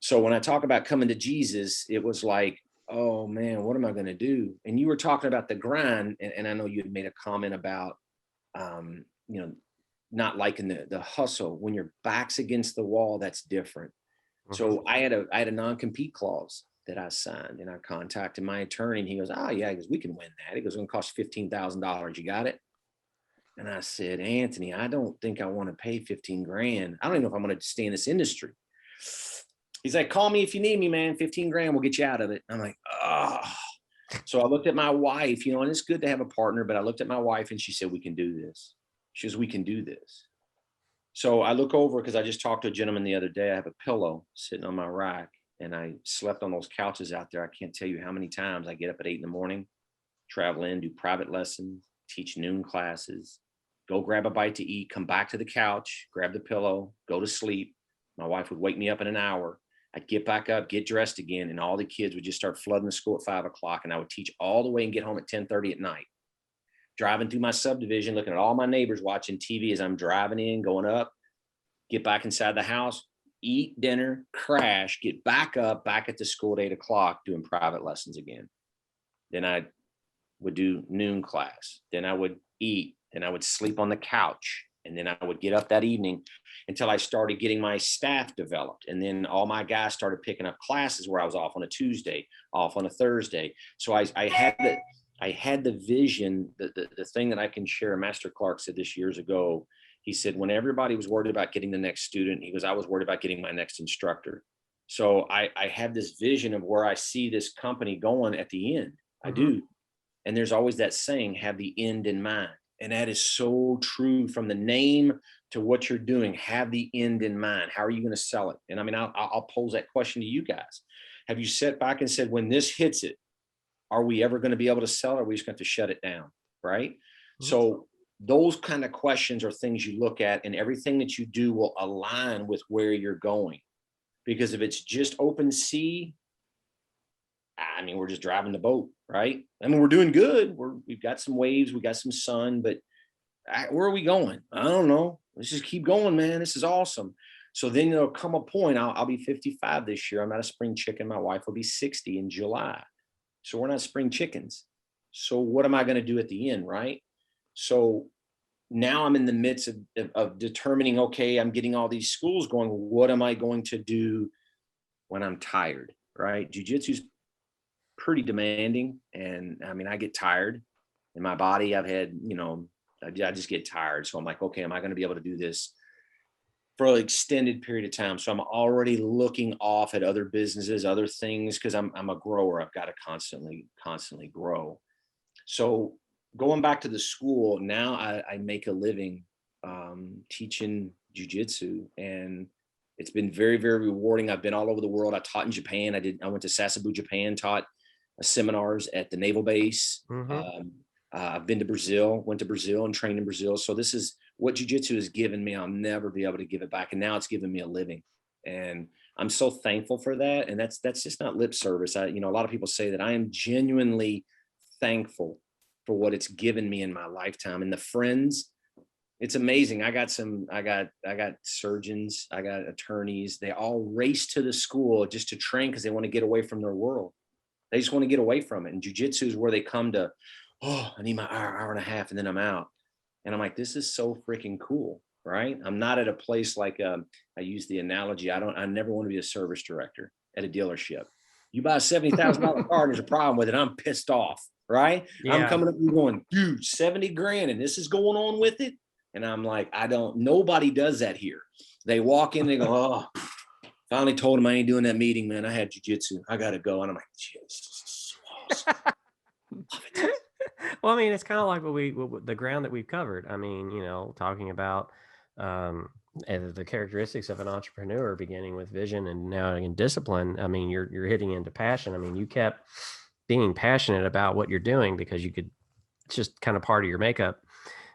S1: So when I talk about coming to Jesus, it was like, oh man, what am I going to do? And you were talking about the grind. And I know you had made a comment about, not liking the hustle. When your back's against the wall, that's different. Mm-hmm. So I had a non-compete clause that I signed, and I contacted my attorney, and he goes, oh yeah, he goes, we can win that. He goes, it's going to cost $15,000. You got it? And I said, Anthony, I don't think I want to pay 15 grand. I don't even know if I'm going to stay in this industry. He's like, call me if you need me, man. 15 grand, we'll get you out of it. I'm like, oh. So I looked at my wife, and it's good to have a partner, but I looked at my wife and she said, we can do this. She goes, we can do this. So I look over because I just talked to a gentleman the other day. I have a pillow sitting on my rack. And I slept on those couches out there. I can't tell you how many times I get up at 8 a.m, travel in, do private lessons, teach noon classes, go grab a bite to eat, come back to the couch, grab the pillow, go to sleep. My wife would wake me up in an hour. I'd get back up, get dressed again, and all the kids would just start flooding the school at 5 o'clock. And I would teach all the way and get home at 10:30 at night. Driving through my subdivision, looking at all my neighbors watching TV as I'm driving in, going up, get back inside the house, eat dinner, crash, get back up, back at the school at 8 o'clock, doing private lessons again. Then I would do noon class. Then I would eat. Then I would sleep on the couch. And then I would get up that evening until I started getting my staff developed. And then all my guys started picking up classes where I was off on a Tuesday, off on a Thursday. So I had the vision, the thing that I can share. Master Clark said this years ago. He said, when everybody was worried about getting the next student, he goes, I was worried about getting my next instructor. So I have this vision of where I see this company going at the end. I do. And there's always that saying, have the end in mind. And that is so true, from the name to what you're doing. Have the end in mind. How are you going to sell it? And I mean, I'll pose that question to you guys. Have you sat back and said, when this hits it, are we ever going to be able to sell it? Or are we just going to have to shut it down? Right. Mm-hmm. So those kind of questions are things you look at, and everything that you do will align with where you're going. Because if it's just open sea, I mean, we're just driving the boat, right? I mean, we're doing good. We've got some waves, we got some sun, but where are we going? I don't know. Let's just keep going, man. This is awesome. So then there'll come a point, I'll be 55 this year. I'm not a spring chicken. My wife will be 60 in July. So we're not spring chickens. So what am I going to do at the end, right? So now I'm in the midst of determining, okay, I'm getting all these schools going. What am I going to do when I'm tired, right? Jiu-Jitsu's pretty demanding. And I mean, I get tired in my body. I've had, I just get tired. So I'm like, okay, am I going to be able to do this for an extended period of time? So I'm already looking off at other businesses, other things, because I'm a grower. I've got to constantly grow. So going back to the school, now I make a living teaching jiu-jitsu, and it's been very, very rewarding. I've been all over the world. I taught in Japan. I went to Sasebo, Japan, taught seminars at the naval base. Mm-hmm. I've been to Brazil, went to Brazil and trained in Brazil. So this is what jiu-jitsu has given me. I'll never be able to give it back. And now it's given me a living. And I'm so thankful for that. And that's just not lip service. A lot of people say that. I am genuinely thankful for what it's given me in my lifetime. And the friends, it's amazing. I got surgeons, I got attorneys. They all race to the school just to train because they want to get away from their world. They just want to get away from it. And jiu-jitsu is where they come to, I need my hour and a half, and then I'm out. And I'm like, this is so freaking cool, right? I'm not at a place like, I use the analogy. I never want to be a service director at a dealership. You buy a $70,000 car, there's a problem with it. I'm pissed off, right? Yeah. I'm coming up and going, dude, $70,000, and this is going on with it. And I'm like, nobody does that here. They walk in, they go, finally told him I ain't doing that meeting, man. I had jiu-jitsu. I got to go. And I'm like, Jesus. Awesome. Love it.
S2: Well, I mean, it's kind of like the ground that we've covered. I mean, talking about the characteristics of an entrepreneur, beginning with vision and now in discipline. I mean, you're hitting into passion. I mean, you kept being passionate about what you're doing because it's just kind of part of your makeup.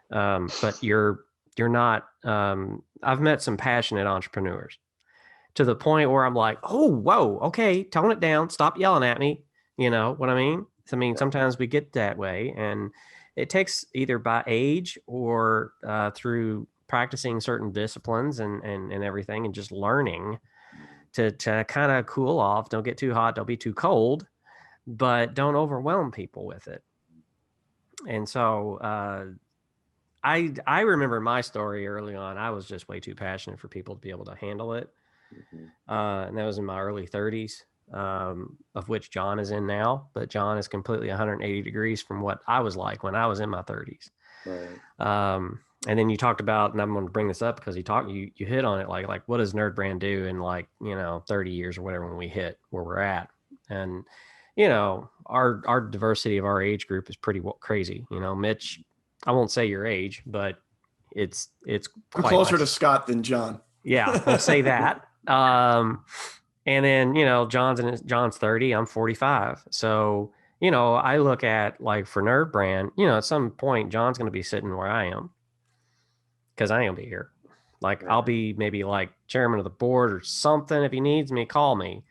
S2: But you're not. I've met some passionate entrepreneurs to the point where I'm like, oh, whoa, okay, tone it down, stop yelling at me. You know what I mean? Sometimes we get that way, and it takes either by age or through practicing certain disciplines and everything, and just learning to kind of cool off. Don't get too hot, don't be too cold, but don't overwhelm people with it. And so I remember my story early on. I was just way too passionate for people to be able to handle it. Mm-hmm. And that was in my early 30s. Of which John is in now, but John is completely 180 degrees from what I was like when I was in my 30s. Right. And then you talked about, and I'm going to bring this up because you hit on it, like what does NerdBrand do in 30 years or whatever when we hit where we're at? And our diversity of our age group is pretty crazy. Mitch, I won't say your age, but it's
S3: I'm closer to Scott than John.
S2: Yeah, we'll say that. And then, John's 30, I'm 45. So, I look at for NerdBrand, at some point, John's going to be sitting where I am because I ain't going to be here. Right. I'll be maybe chairman of the board or something. If he needs me, call me.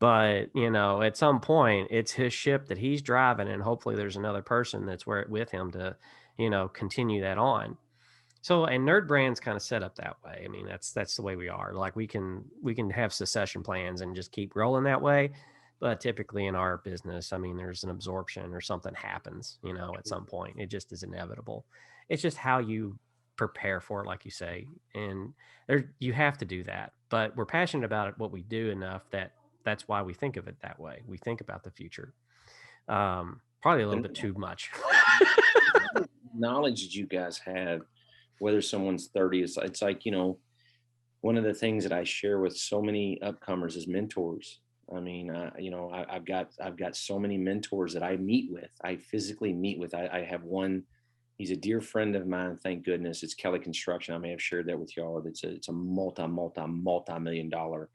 S2: But, at some point, it's his ship that he's driving, and hopefully there's another person that's with him to, continue that on. So, and NerdBrand's kind of set up that way. I mean, that's the way we are. We can have succession plans and just keep rolling that way. But typically in our business, I mean, there's an absorption or something happens, at some point. It just is inevitable. It's just how you prepare for it, like you say. And you have to do that. But we're passionate about it, what we do enough that's why we think of it that way. We think about the future. Probably a little bit too much.
S1: Knowledge that you guys have, whether someone's 30, it's like, one of the things that I share with so many upcomers is mentors. I mean, I've got so many mentors that I meet with. I physically meet with. I have one, He's a dear friend of mine. Thank goodness. It's Kelly Construction. I may have shared that with y'all. It's a multi-million dollar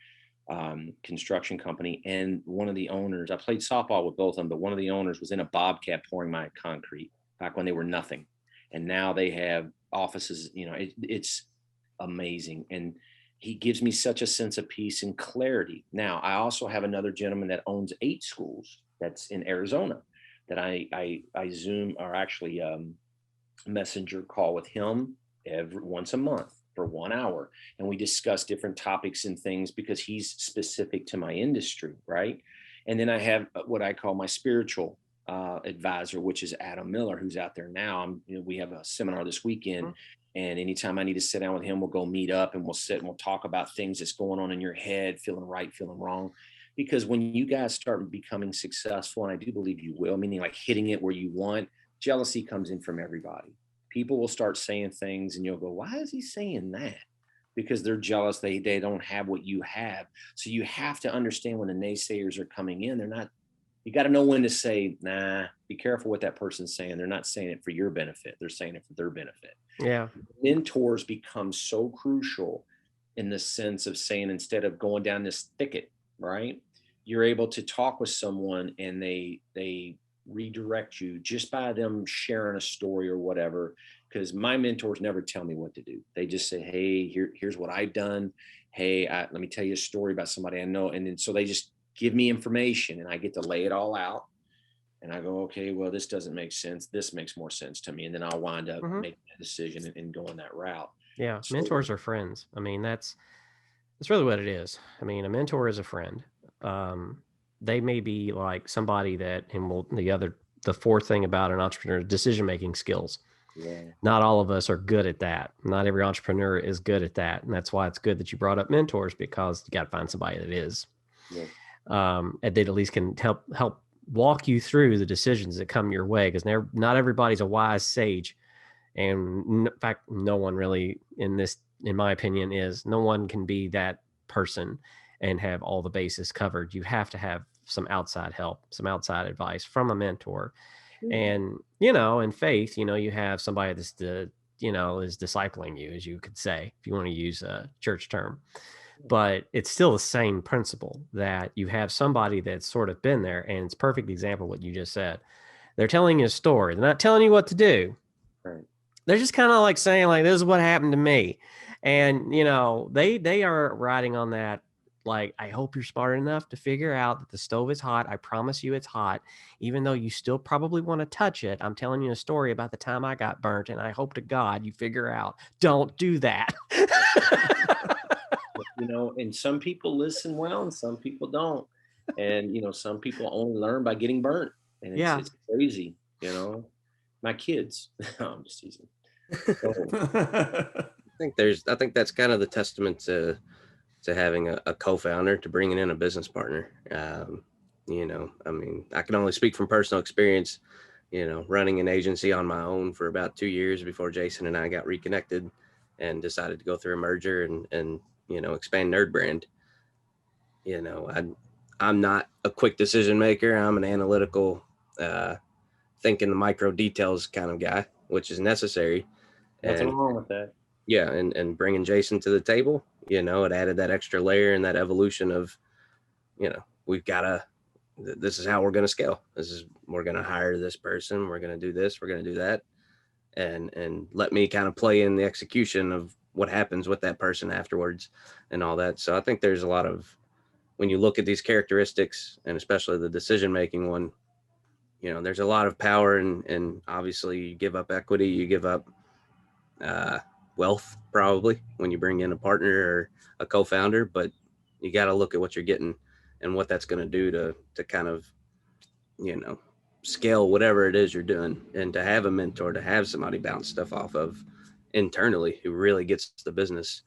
S1: construction company. And one of the owners, I played softball with both of them, but one of the owners was in a Bobcat pouring my concrete back when they were nothing. And now they have offices, it's amazing. And he gives me such a sense of peace and clarity. Now, I also have another gentleman that owns 8 schools that's in Arizona that I Zoom, or actually messenger call with him once a month for 1 hour. And we discuss different topics and things because he's specific to my industry, right? And then I have what I call my spiritual advisor, which is Adam Miller, who's out there now. We have a seminar this weekend. And anytime I need to sit down with him, we'll go meet up and we'll sit and we'll talk about things that's going on in your head, feeling right, feeling wrong. Because when you guys start becoming successful, and I do believe you will, meaning like hitting it where you want, jealousy comes in from everybody. People will start saying things and you'll go, why is he saying that? Because they're jealous. They don't have what you have. So you have to understand when the naysayers are coming in, you got to know when to say, nah, be careful what that person's saying. They're not saying it for your benefit. They're saying it for their benefit.
S2: Yeah.
S1: Mentors become so crucial in the sense of saying, instead of going down this thicket, right, you're able to talk with someone and they redirect you just by them sharing a story or whatever. Because my mentors never tell me what to do. They just say, hey, here's what I've done. Hey, let me tell you a story about somebody I know. And then so they just give me information and I get to lay it all out. And I go, okay, well, this doesn't make sense. This makes more sense to me. And then I'll wind up making a decision and going that route.
S2: Yeah.
S1: So,
S2: mentors are friends. I mean, that's really what it is. I mean, a mentor is a friend. They may be like somebody that, and the fourth thing about an entrepreneur, decision-making skills.
S1: yeah.
S2: Not all of us are good at that. Not every entrepreneur is good at that. And that's why it's good that you brought up mentors, because you got to find somebody that is.
S1: Yeah.
S2: And they at least can help walk you through the decisions that come your way, because not everybody's a wise sage. And in fact, no one really in my opinion, no one can be that person and have all the bases covered. You have to have some outside help, some outside advice from a mentor. And, in faith, you have somebody that's is discipling you, as you could say, if you want to use a church term. But it's still the same principle, that you have somebody that's sort of been there. And it's a perfect example of what you just said. They're telling you a story. They're not telling you what to do.
S1: Right.
S2: They're just kind of like saying, like, this is what happened to me. And, they are riding on that. Like, I hope you're smart enough to figure out that the stove is hot. I promise you it's hot, even though you still probably want to touch it. I'm telling you a story about the time I got burnt, and I hope to God you figure out, don't do that.
S1: And some people listen well and some people don't. And, some people only learn by getting burnt. And it's crazy, my kids. No, I'm just teasing.
S4: I think that's kind of the testament to having a co-founder, to bringing in a business partner. I mean, I can only speak from personal experience, running an agency on my own for about 2 years before Jason and I got reconnected and decided to go through a merger and expand NerdBrand. I'm not a quick decision maker. I'm an analytical, thinking the micro details kind of guy, which is necessary.
S1: Nothing wrong with that.
S4: Yeah. And bringing Jason to the table, it added that extra layer and that evolution of, this is how we're going to scale. We're going to hire this person. We're going to do this. We're going to do that. And let me kind of play in the execution of what happens with that person afterwards and all that. So I think there's a lot of, when you look at these characteristics, and especially the decision-making one, there's a lot of power, and obviously you give up equity, you give up wealth probably when you bring in a partner or a co-founder, but you got to look at what you're getting and what that's going to do to kind of, scale whatever it is you're doing. And to have a mentor, to have somebody bounce stuff off of internally who really gets the business.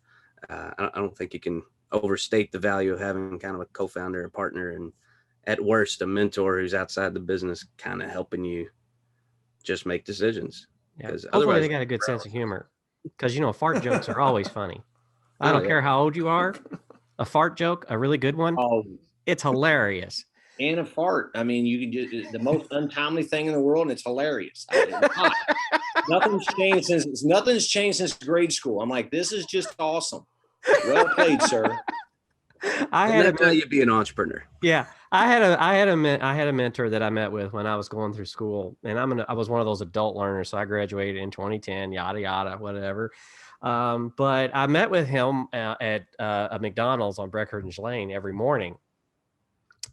S4: I don't think you can overstate the value of having kind of a co-founder, a partner, and at worst, a mentor who's outside the business kind of helping you just make decisions.
S2: Yeah. Hopefully they got a good sense of humor, because, fart jokes are always funny. I don't care how old you are. A fart joke, a really good one, it's hilarious.
S1: and a fart. I mean, you can do the most untimely thing in the world, and it's hilarious. Nothing's changed since grade school. I'm like, this is just awesome. Well played, sir.
S4: That's how you be an entrepreneur.
S2: Yeah, I had a mentor that I met with when I was going through school, and I was one of those adult learners. So I graduated in 2010, yada yada, whatever. But I met with him at a McDonald's on Breckenridge Lane every morning,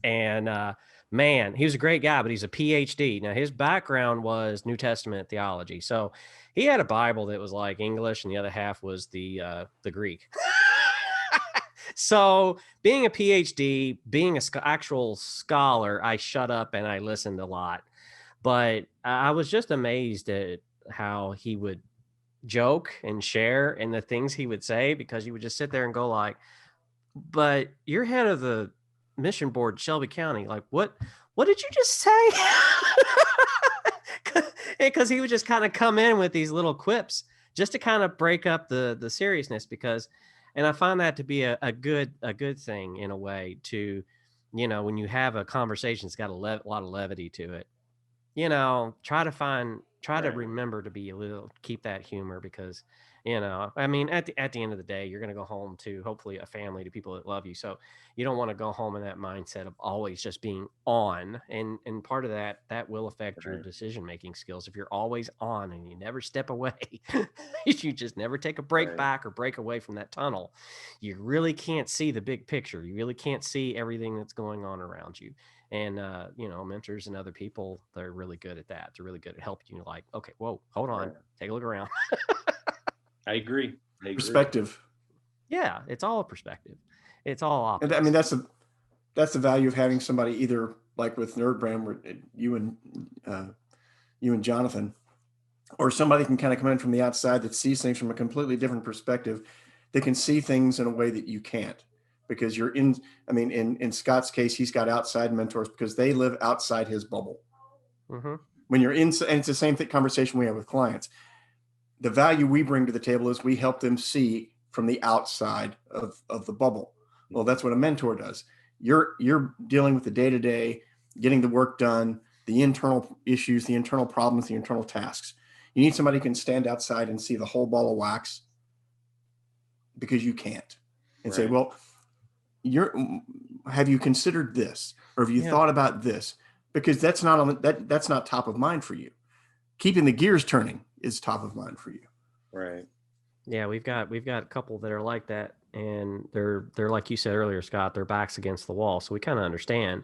S2: and man, he was a great guy. But he's a PhD. Now his background was New Testament theology, so he had a Bible that was like English, and the other half was the Greek. So being a PhD, being an actual scholar, I shut up and I listened a lot. But I was just amazed at how he would joke and share and the things he would say, because you would just sit there and go like, but you're head of the mission board, Shelby County. Like, what did you just say? Because he would just kind of come in with these little quips just to kind of break up the seriousness, because and I find that to be a good thing in a way to, when you have a conversation, it's got a lot of levity to it. Try to remember to keep that humor, because, I mean, at the end of the day, you're going to go home to hopefully a family, to people that love you. So you don't want to go home in that mindset of always just being on. And part of that will affect your decision-making skills. If you're always on and you never step away, you just never take a break back or break away from that tunnel, you really can't see the big picture. You really can't see everything that's going on around you. And, mentors and other people, they're really good at that. They're really good at helping you, like, okay, whoa, hold on, take a look around.
S1: I agree.
S3: Perspective.
S2: Yeah, it's all a perspective. It's all opposite.
S3: And I mean, that's the value of having somebody, either like with NerdBrand, where you and Jonathan, or somebody can kind of come in from the outside that sees things from a completely different perspective. They can see things in a way that you can't, because you're in. I mean, in Scott's case, he's got outside mentors because they live outside his bubble. Mm-hmm. When you're in, and it's the same conversation we have with clients. The value we bring to the table is we help them see from the outside of the bubble. Well, that's what a mentor does. You're dealing with the day-to-day, getting the work done, the internal issues, the internal problems, the internal tasks. You need somebody who can stand outside and see the whole ball of wax, because you can't. And say, well, have you considered this? Or have you thought about this? Because that's not top of mind for you. Keeping the gears turning is top of mind for you.
S1: Right.
S2: Yeah, we've got a couple that are like that, and they're like you said earlier, Scott, their back's against the wall. So we kind of understand.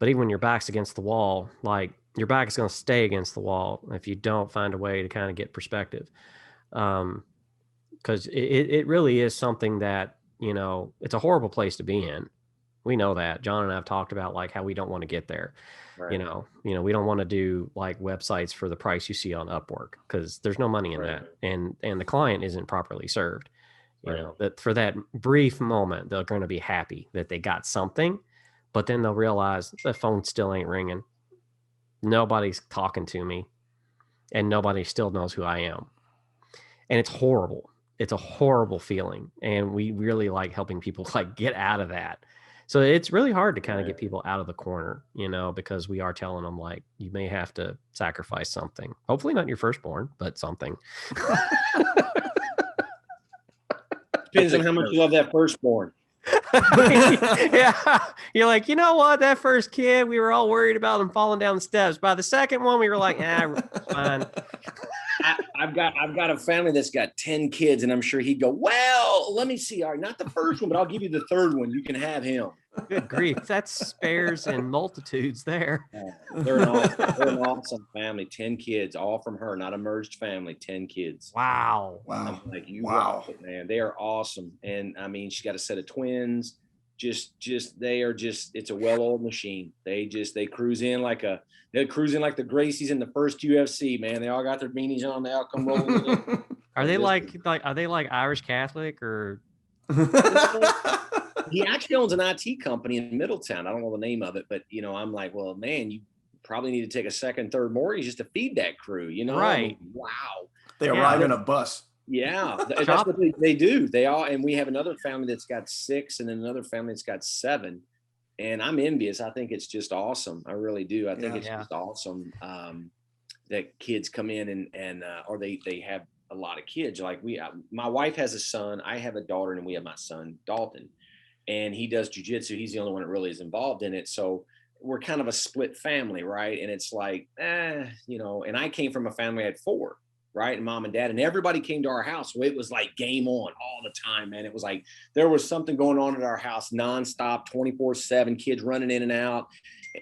S2: But even when your back's against the wall, like, your back is going to stay against the wall if you don't find a way to kind of get perspective. Because it really is something that, it's a horrible place to be in. We know that. John and I have talked about like how we don't want to get there. Right. We don't want to do like websites for the price you see on Upwork, because there's no money in that, and the client isn't properly served. That for that brief moment, they're going to be happy that they got something, but then they'll realize the phone still ain't ringing. Nobody's talking to me, and nobody still knows who I am. And it's horrible. It's a horrible feeling. And we really like helping people like get out of that. So it's really hard to kind of get people out of the corner, because we are telling them like, you may have to sacrifice something. Hopefully not your firstborn, but something.
S1: Depends on how much you love that firstborn.
S2: Yeah. You're like, you know what? That first kid, we were all worried about him falling down the steps. By the second one, we were like, fine.
S1: I've got a family that's got 10 kids, and I'm sure he'd go, well, let me see. All right, not the first one, but I'll give you the third one. You can have him.
S2: Good grief. That's spares and multitudes there.
S1: They're an awesome family. 10 kids, all from her, not a merged family, 10 kids.
S2: Wow.
S1: I'm like, rock it, man. They are awesome. And I mean, she's got a set of twins. It's a well-oiled machine. They cruise in like the Gracies in the first UFC, man. They all got their beanies on. They all come rolling in.
S2: Are they like Irish Catholic or?
S1: He actually owns an IT company in Middletown. I don't know the name of it, but I'm like, well, man, you probably need to take a second, third mortgage just to feed that crew,
S2: Right.
S1: I mean, wow.
S3: They arrive in a bus.
S1: Yeah, that's what they do. They all, and we have another family that's got 6, and then another family that's got 7. and I'm envious. I think it's just awesome. I really do. I think
S3: Yeah.
S1: it's just awesome that kids come in and or they have a lot of kids. Like my wife has a son, I have a daughter, and we have my son Dalton, and he does jiu-jitsu. He's the only one that really is involved in it. So we're kind of a split family, right? And it's like, you know, and I came from a family I had 4, right? And mom and dad, and everybody came to our house. So it was like game on all the time, man. It was like there was something going on at our house nonstop, 24/7, kids running in and out.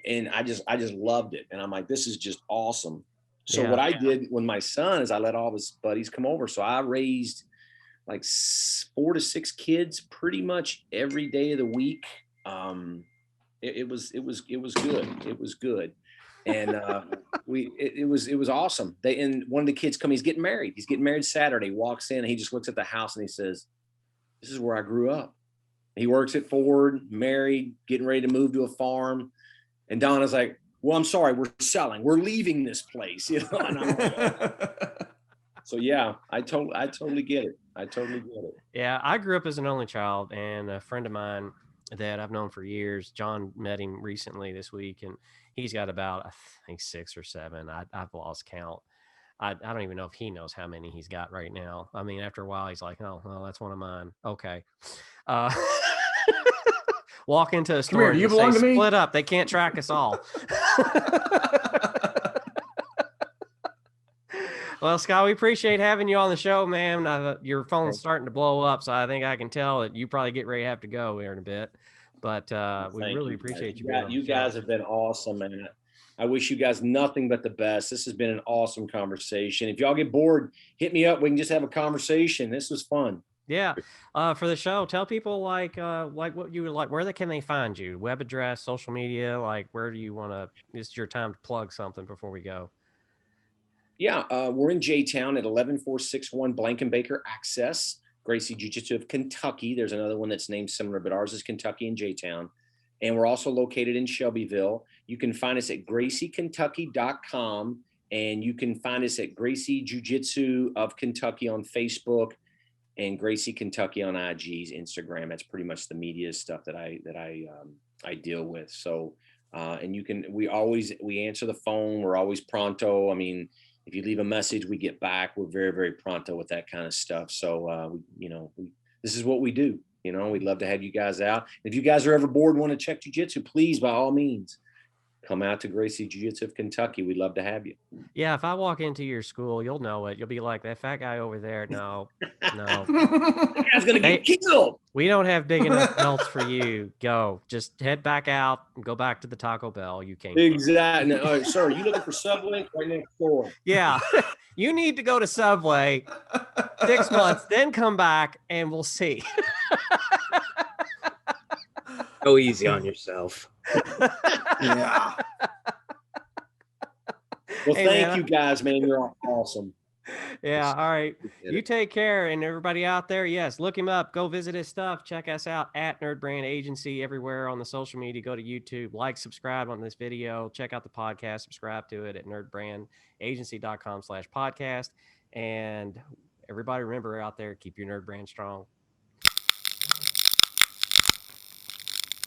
S1: And I just loved it. And I'm like, this is just awesome. So what I did when my son is I let all of his buddies come over. So I raised like 4 to 6 kids pretty much every day of the week. It was good. It was good. And it was awesome. And one of the kids he's getting married. He's getting married Saturday, walks in and he just looks at the house and he says, this is where I grew up. He works at Ford, married, getting ready to move to a farm. And Donna's like, well, I'm sorry, we're selling. We're leaving this place. You know? And I'm like, so yeah, I totally get it. I totally get it.
S2: Yeah, I grew up as an only child, and a friend of mine that I've known for years, John, met him recently this week, and he's got about, I think, 6 or 7. I've lost count. I don't even know if he knows how many he's got right now. I mean, after a while, he's like, oh, well, that's one of mine. Okay. Walk into a store and say, split up. They can't track us all. Well, Scott, we appreciate having you on the show, man. Your phone's starting to blow up, so I think I can tell that you probably get ready to have to go here in a bit. But we really appreciate you being on the show.
S1: You guys have been awesome, man. I wish you guys nothing but the best. This has been an awesome conversation. If y'all get bored, hit me up. We can just have a conversation. This was fun.
S2: Yeah. For the show, tell people like what you would like. Where can they find you? Web address, social media. Like, where do you want to? It's your time to plug something before we go.
S1: Yeah, we're in J-Town at 11461 Blankenbaker Access, Gracie Jiu-Jitsu of Kentucky. There's another one that's named similar, but ours is Kentucky and J-Town. And we're also located in Shelbyville. You can find us at graciekentucky.com, and you can find us at Gracie Jiu-Jitsu of Kentucky on Facebook, and Gracie Kentucky on IG's Instagram. That's pretty much the media stuff that I deal with. So, and we answer the phone. We're always pronto. I mean, if you leave a message, we get back. We're very, very pronto with that kind of stuff. So, this is what we do. You know, we'd love to have you guys out. If you guys are ever bored and want to check jiu-jitsu, please, by all means, come out to Gracie Jiu-Jitsu of Kentucky. We'd love to have you.
S2: Yeah, if I walk into your school, you'll know it. You'll be like, that fat guy over there. No.
S1: That guy's going to get killed.
S2: We don't have big enough belts for you. Go. Just head back out and go back to the Taco Bell. You came.
S1: Exactly. No, sir, you looking for Subway? Right next door.
S2: Yeah. You need to go to Subway 6 months, then come back and we'll see.
S4: Go easy on yourself.
S3: Yeah.
S1: Well, thank you guys, man. You're all awesome.
S2: Yeah. All right. You take care. And everybody out there, yes, look him up. Go visit his stuff. Check us out at NerdBrand Agency everywhere on the social media. Go to YouTube, like, subscribe on this video. Check out the podcast. Subscribe to it at nerdbrandagency.com/podcast. And everybody remember out there, keep your nerd brand strong.